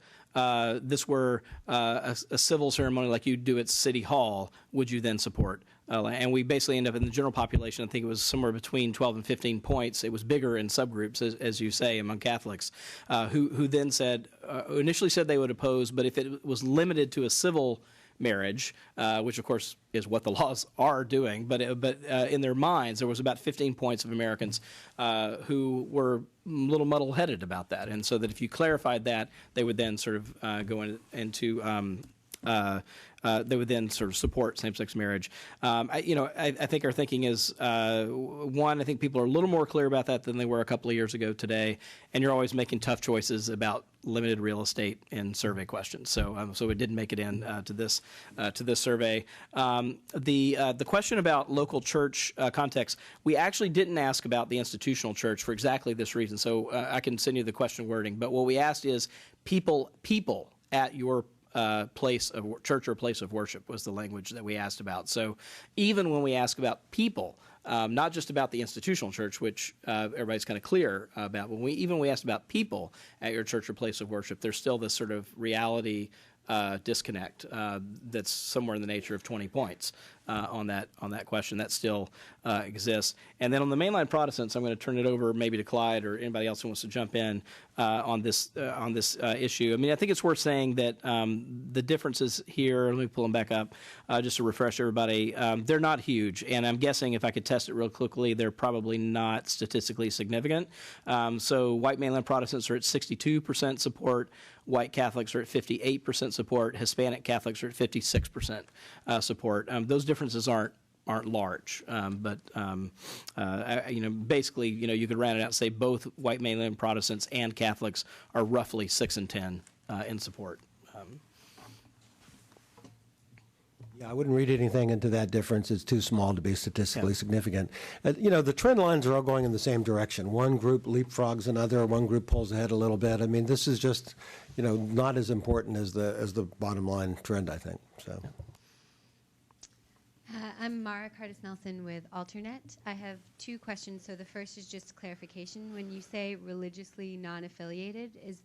this were a civil ceremony like you do at City Hall, would you then support? And we basically end up in the general population, I think it was somewhere between 12 and 15 points. It was bigger in subgroups, as you say, among Catholics, who then said, initially said they would oppose, but if it was limited to a civil marriage, which of course is what the laws are doing, but in their minds there was about 15 points of Americans who were a little muddle-headed about that, and so that if you clarified that, they would then sort of go into they would then sort of support same-sex marriage. I think our thinking is, one, I think people are a little more clear about that than they were a couple of years ago today, and you're always making tough choices about limited real estate in survey questions. So it didn't make it in to this survey. The question about local church context, we actually didn't ask about the institutional church for exactly this reason. So I can send you the question wording, but what we asked is people at your place of church or place of worship was the language that we asked about. So even when we ask about people, not just about the institutional church, which everybody's kind of clear about, when we asked about people at your church or place of worship, there's still this sort of reality disconnect that's somewhere in the nature of 20 points on that question. That still exists. And then on the mainline Protestants, I'm going to turn it over maybe to Clyde or anybody else who wants to jump in on this issue. I mean, I think it's worth saying that the differences here, let me pull them back up just to refresh everybody, they're not huge. And I'm guessing if I could test it real quickly, they're probably not statistically significant. So white mainline Protestants are at 62% support. White Catholics are at 58% support. Hispanic Catholics are at 56% support. Those differences aren't large, but basically, you could round it out and say both white mainline Protestants and Catholics are roughly 6 and 10 in support. Yeah, I wouldn't read anything into that difference. It's too small to be statistically significant. The trend lines are all going in the same direction. One group leapfrogs another, one group pulls ahead a little bit. I mean, this is just, not as important as the bottom line trend, I think. So. I'm Mara Cardis-Nelson with Alternet. I have 2 questions. So the first is just clarification. When you say religiously non-affiliated, is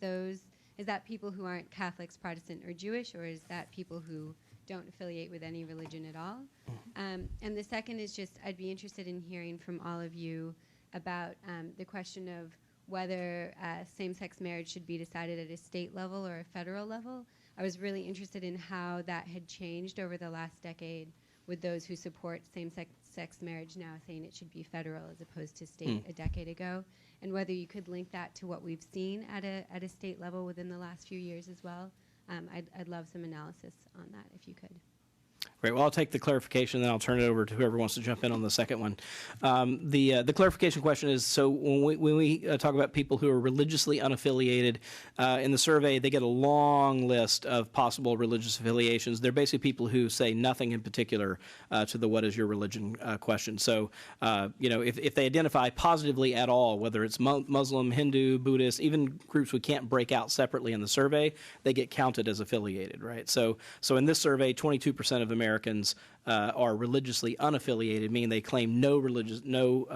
that people who aren't Catholics, Protestant, or Jewish, or is that people who don't affiliate with any religion at all? And the second is just, I'd be interested in hearing from all of you about the question of whether same-sex marriage should be decided at a state level or a federal level. I was really interested in how that had changed over the last decade, with those who support same-sex marriage now saying it should be federal as opposed to state a decade ago, and whether you could link that to what we've seen at a state level within the last few years as well. I'd love some analysis on that if you could. Great. Well, I'll take the clarification, then I'll turn it over to whoever wants to jump in on the second one. The clarification question is, so when we talk about people who are religiously unaffiliated, in the survey, they get a long list of possible religious affiliations. They're basically people who say nothing in particular to the what is your religion question. So, if they identify positively at all, whether it's Muslim, Hindu, Buddhist, even groups we can't break out separately in the survey, they get counted as affiliated, right? So in this survey, 22% of Americans are religiously unaffiliated, meaning they claim no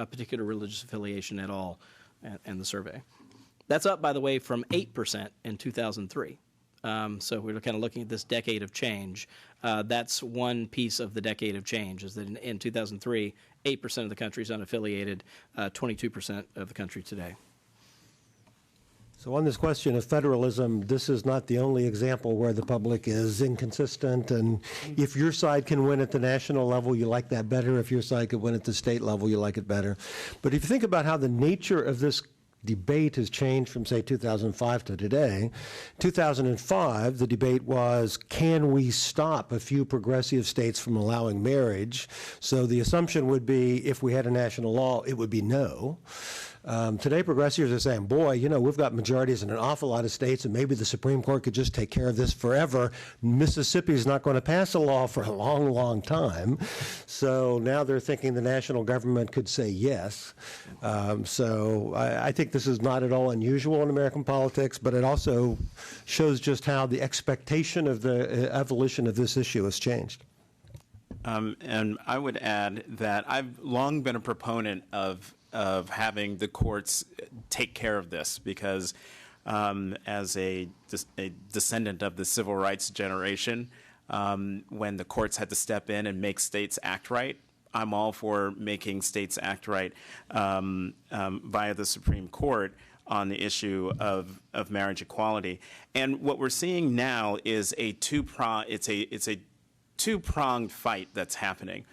particular religious affiliation at all in the survey. That's up, by the way, from 8% in 2003. So we're kind of looking at this decade of change. That's one piece of the decade of change, is that in 2003, 8% of the country is unaffiliated, 22% of the country today. So on this question of federalism, this is not the only example where the public is inconsistent, and if your side can win at the national level, you like that better. If your side could win at the state level, you like it better. But if you think about how the nature of this debate has changed from, say, 2005 to today. 2005, the debate was, can we stop a few progressive states from allowing marriage? So the assumption would be, if we had a national law, it would be no. Today, progressives are saying, boy, we've got majorities in an awful lot of states, and maybe the Supreme Court could just take care of this forever. Mississippi is not going to pass a law for a long, long time. So now they're thinking the national government could say yes. So I think this is not at all unusual in American politics, but it also shows just how the expectation of the evolution of this issue has changed. And I would add that I've long been a proponent of having the courts take care of this because as a descendant of the civil rights generation, when the courts had to step in and make states act right, I'm all for making states act right via the Supreme Court on the issue of marriage equality. And what we're seeing now is a two-pronged fight that's happening.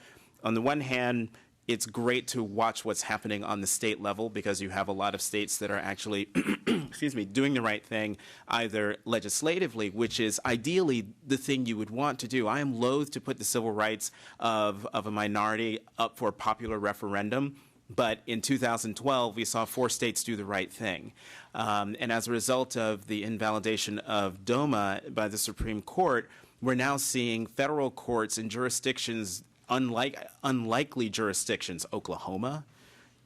On the one hand, it's great to watch what's happening on the state level because you have a lot of states that are actually, excuse me, doing the right thing either legislatively, which is ideally the thing you would want to do. I am loath to put the civil rights of a minority up for a popular referendum. But in 2012, we saw 4 states do the right thing. And as a result of the invalidation of DOMA by the Supreme Court, we're now seeing federal courts in jurisdictions, unlikely jurisdictions, Oklahoma,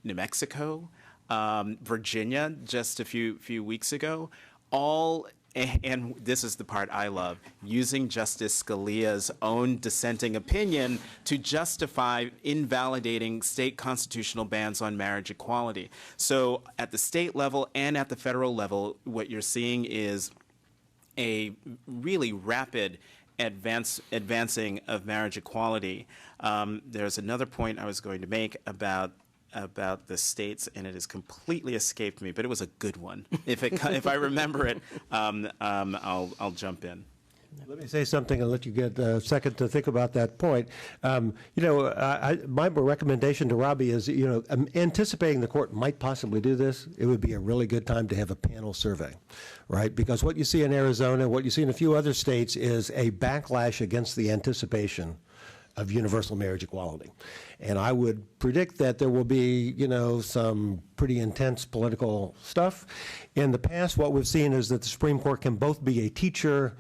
New Mexico, Virginia just a few weeks ago, all, and this is the part I love, using Justice Scalia's own dissenting opinion to justify invalidating state constitutional bans on marriage equality. So at the state level and at the federal level, what you're seeing is a really rapid advancing of marriage equality. There's another point I was going to make about the states, and it has completely escaped me, but it was a good one. If I remember it, I'll jump in. Let me say something and let you get a second to think about that point. My recommendation to Robbie is, anticipating the court might possibly do this, it would be a really good time to have a panel survey, right? Because what you see in Arizona, what you see in a few other states is a backlash against the anticipation of universal marriage equality. And I would predict that there will be, some pretty intense political stuff. In the past, what we've seen is that the Supreme Court can both be a teacher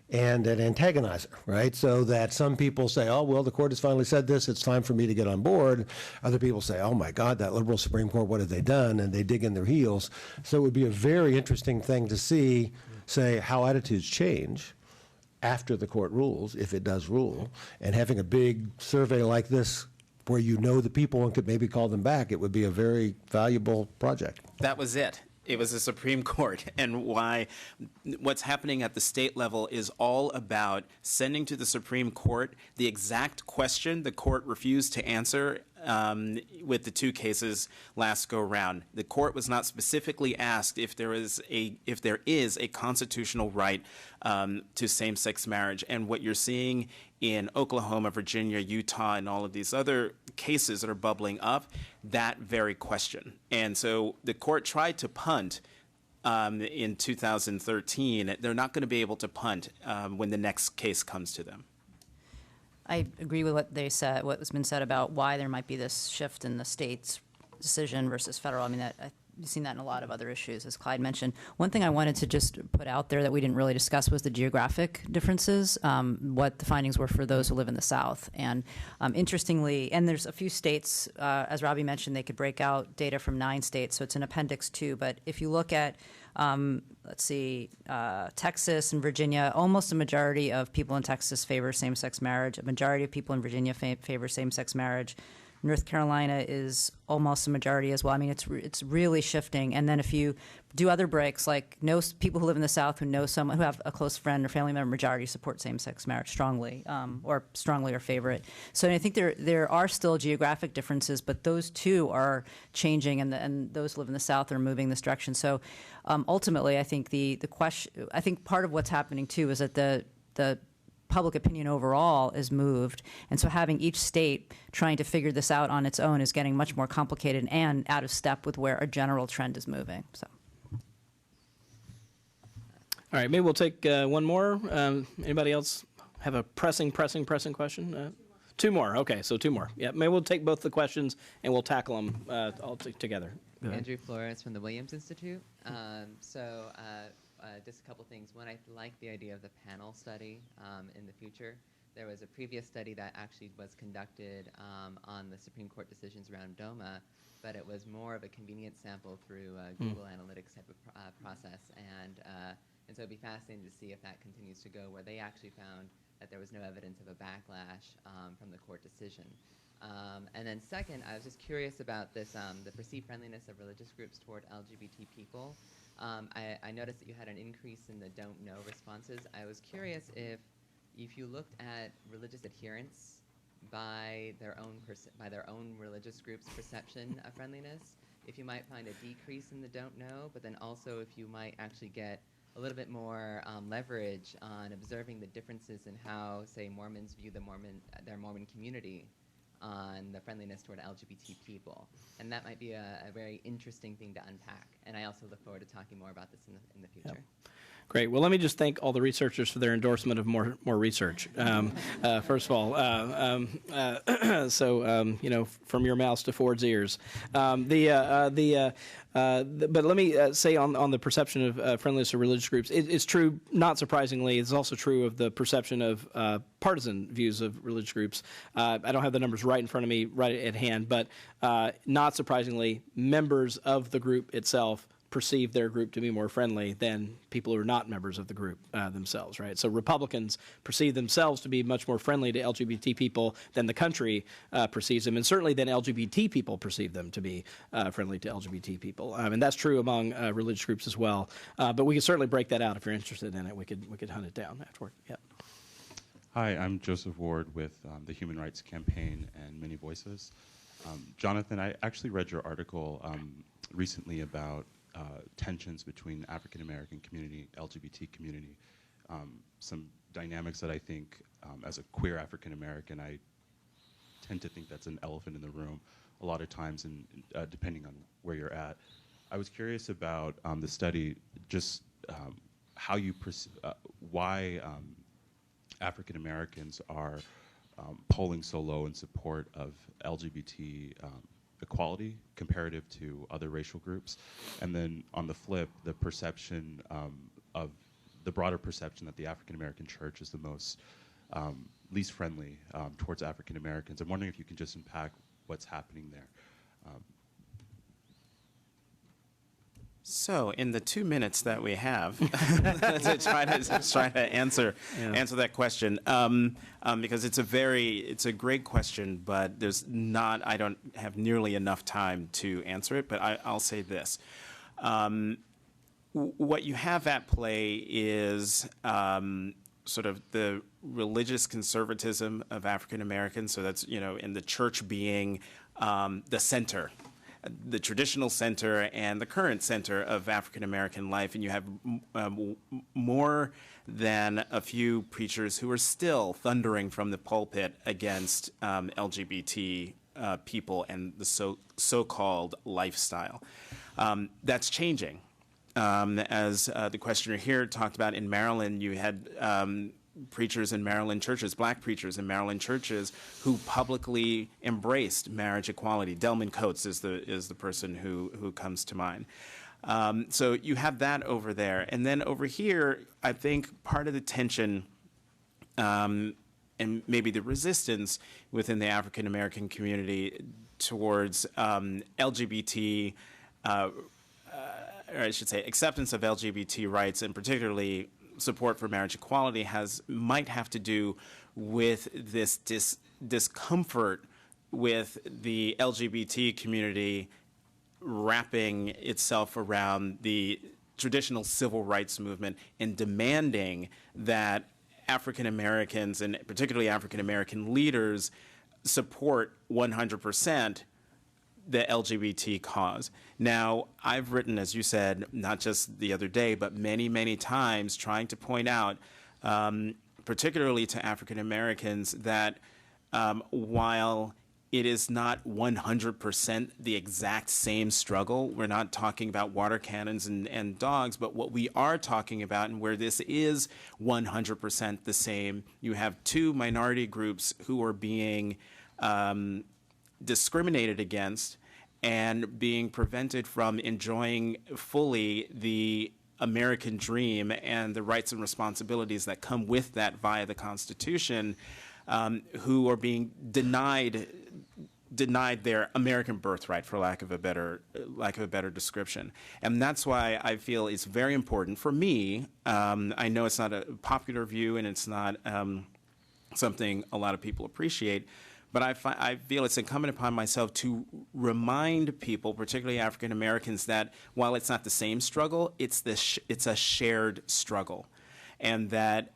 and an antagonizer, right? So that some people say, oh, well, the court has finally said this, it's time for me to get on board. Other people say, oh my God, that liberal Supreme Court, what have they done? And they dig in their heels. So it would be a very interesting thing to see, say, how attitudes change after the court rules, if it does rule, and having a big survey like this where the people and could maybe call them back, it would be a very valuable project. That was it. It was the Supreme Court, and what's happening at the state level is all about sending to the Supreme Court the exact question the court refused to answer with the 2 cases last go round. The court was not specifically asked if there is a constitutional right to same-sex marriage, and what you're seeing in Oklahoma, Virginia, Utah, and all of these other cases that are bubbling up, that very question. And so the court tried to punt in 2013. They're not going to be able to punt when the next case comes to them. I agree with what they said, what has been said about why there might be this shift in the state's decision versus federal. I mean, you've seen that in a lot of other issues, as Clyde mentioned. One thing I wanted to just put out there that we didn't really discuss was the geographic differences, what the findings were for those who live in the South. And interestingly, and there's a few states, as Robbie mentioned, they could break out data from 9 states, so it's in Appendix 2. But if you look at, Texas and Virginia, almost a majority of people in Texas favor same-sex marriage. A majority of people in Virginia favor same-sex marriage. North Carolina is almost a majority as well. I mean, it's really shifting. And then if you do other breaks, like people who live in the South who know someone who have a close friend or family member, majority support same-sex marriage strongly or favor it. So I think there are still geographic differences, but those two are changing, and those who live in the South are moving this direction. So ultimately, I think the question, I think part of what's happening too is that the public opinion overall is moved, and so having each state trying to figure this out on its own is getting much more complicated and out of step with where a general trend is moving. So, all right, maybe we'll take one more. Anybody else have a pressing question? Two more. Okay, so two more. Yeah, maybe we'll take both the questions and we'll tackle them all together. Go ahead. Andrew Flores from the Williams Institute. Just a couple things. One, I like the idea of the panel study in the future. There was a previous study that actually was conducted on the Supreme Court decisions around DOMA, but it was more of a convenience sample through Google Analytics type of process. And so it'd be fascinating to see if that continues to go, where they actually found that there was no evidence of a backlash from the court decision. And then second, I was just curious about this, the perceived friendliness of religious groups toward LGBT people. I noticed that you had an increase in the don't know responses. I was curious if you looked at religious adherence by their own religious group's perception of friendliness, if you might find a decrease in the don't know, but then also if you might actually get a little bit more leverage on observing the differences in how, say, Mormons view their Mormon community on the friendliness toward LGBT people. And that might be a very interesting thing to unpack. And I also look forward to talking more about this in the future. Yep. Great. Well, let me just thank all the researchers for their endorsement of more research. First of all, from your mouths to Ford's ears. But let me say on the perception of friendliness of religious groups, it's true. Not surprisingly, it's also true of the perception of partisan views of religious groups. I don't have the numbers right in front of me, right at hand, but not surprisingly, members of the group itself perceive their group to be more friendly than people who are not members of the group themselves, right? So Republicans perceive themselves to be much more friendly to LGBT people than the country perceives them, and certainly than LGBT people perceive them to be friendly to LGBT people. And that's true among religious groups as well. But we can certainly break that out if you're interested in it. We could hunt it down afterward. Yeah. Hi, I'm Joseph Ward with the Human Rights Campaign and Many Voices. Jonathan, I actually read your article recently about tensions between African American community, LGBT community, some dynamics that I think, as a queer African American, I tend to think that's an elephant in the room a lot of times, and depending on where you're at. I was curious about the study, just how you why African Americans are polling so low in support of LGBT equality comparative to other racial groups, and then on the flip, the perception of the broader perception that the African American church is the most least friendly towards African Americans. I'm wondering if you can just unpack what's happening there. So, in the 2 minutes that we have, to try to answer that question, because it's a great question, but I don't have nearly enough time to answer it. But I'll say this: what you have at play is sort of the religious conservatism of African Americans. So that's in the church being the center. The traditional center and the current center of African American life, and you have more than a few preachers who are still thundering from the pulpit against LGBT people and the so-called lifestyle. That's changing. As the questioner here talked about, in Maryland, you had preachers in Maryland churches, black preachers in Maryland churches, who publicly embraced marriage equality. Delman Coates is the person who comes to mind. So you have that over there. And then over here, I think part of the tension and maybe the resistance within the African American community towards LGBT, or I should say acceptance of LGBT rights, and particularly support for marriage equality, might have to do with this discomfort with the LGBT community wrapping itself around the traditional civil rights movement and demanding that African Americans, and particularly African American leaders, support 100% the LGBT cause. Now, I've written, as you said, not just the other day, but many, many times, trying to point out, particularly to African Americans, that while it is not 100% the exact same struggle. We're not talking about water cannons and dogs, but what we are talking about, and where this is 100% the same, you have two minority groups who are being discriminated against and being prevented from enjoying fully the American dream and the rights and responsibilities that come with that via the Constitution, who are being denied their American birthright, for lack of a better description. And that's why I feel it's very important for me. I know it's not a popular view and it's not something a lot of people appreciate, but I feel it's incumbent upon myself to remind people, particularly African Americans, that while it's not the same struggle, it's a shared struggle, and that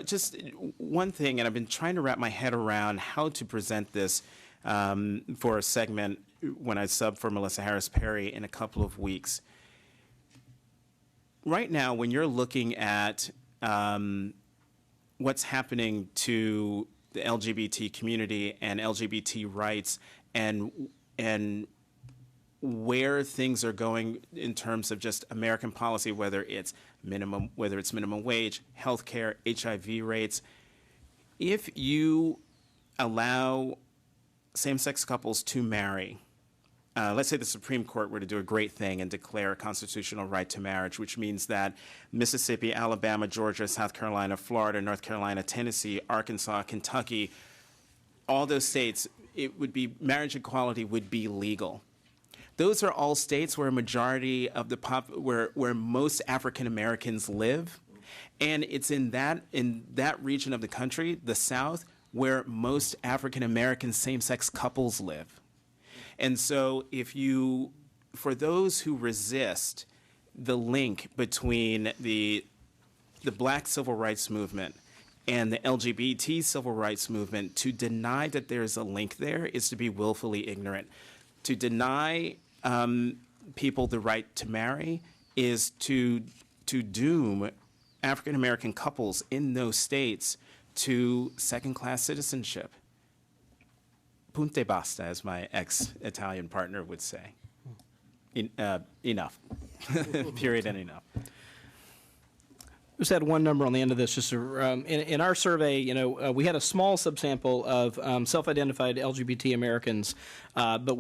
just one thing. And I've been trying to wrap my head around how to present this for a segment when I sub for Melissa Harris Perry in a couple of weeks. Right now, when you're looking at what's happening to the LGBT community and LGBT rights and where things are going in terms of just American policy, whether it's minimum wage, healthcare, HIV rates, if you allow same-sex couples to marry, let's say the Supreme Court were to do a great thing and declare a constitutional right to marriage, which means that Mississippi, Alabama, Georgia, South Carolina, Florida, North Carolina, Tennessee, Arkansas, Kentucky, all those states, marriage equality would be legal. Those are all states where a majority of the where most African Americans live, and it's in that region of the country, the South, where most African American same-sex couples live. And so for those who resist the link between the Black civil rights movement and the LGBT civil rights movement, to deny that there's a link there is to be willfully ignorant. To deny people the right to marry is to doom African American couples in those states to second-class citizenship. Punte basta, as my ex-Italian partner would say. Enough. Period and enough. Just had one number on the end of this. Just in our survey, we had a small subsample of self-identified LGBT Americans, but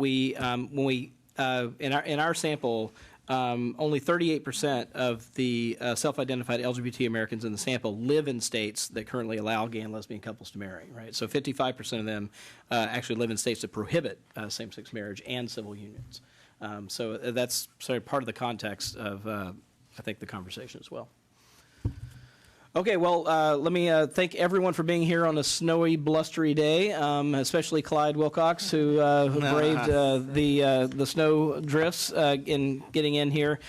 in our sample, only 38% of the self-identified LGBT Americans in the sample live in states that currently allow gay and lesbian couples to marry, right? So 55% of them actually live in states that prohibit same-sex marriage and civil unions. So that's sort of part of the context of, I think, the conversation as well. Okay, well, let me thank everyone for being here on a snowy, blustery day, especially Clyde Wilcox, who braved the snow drifts in getting in here.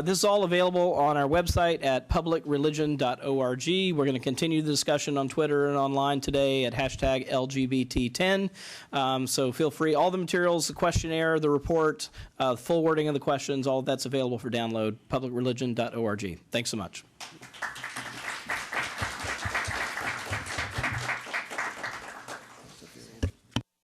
This is all available on our website at publicreligion.org. We're going to continue the discussion on Twitter and online today at hashtag LGBT10. So feel free. All the materials, the questionnaire, the report, the full wording of the questions, all of that's available for download, publicreligion.org. Thanks so much.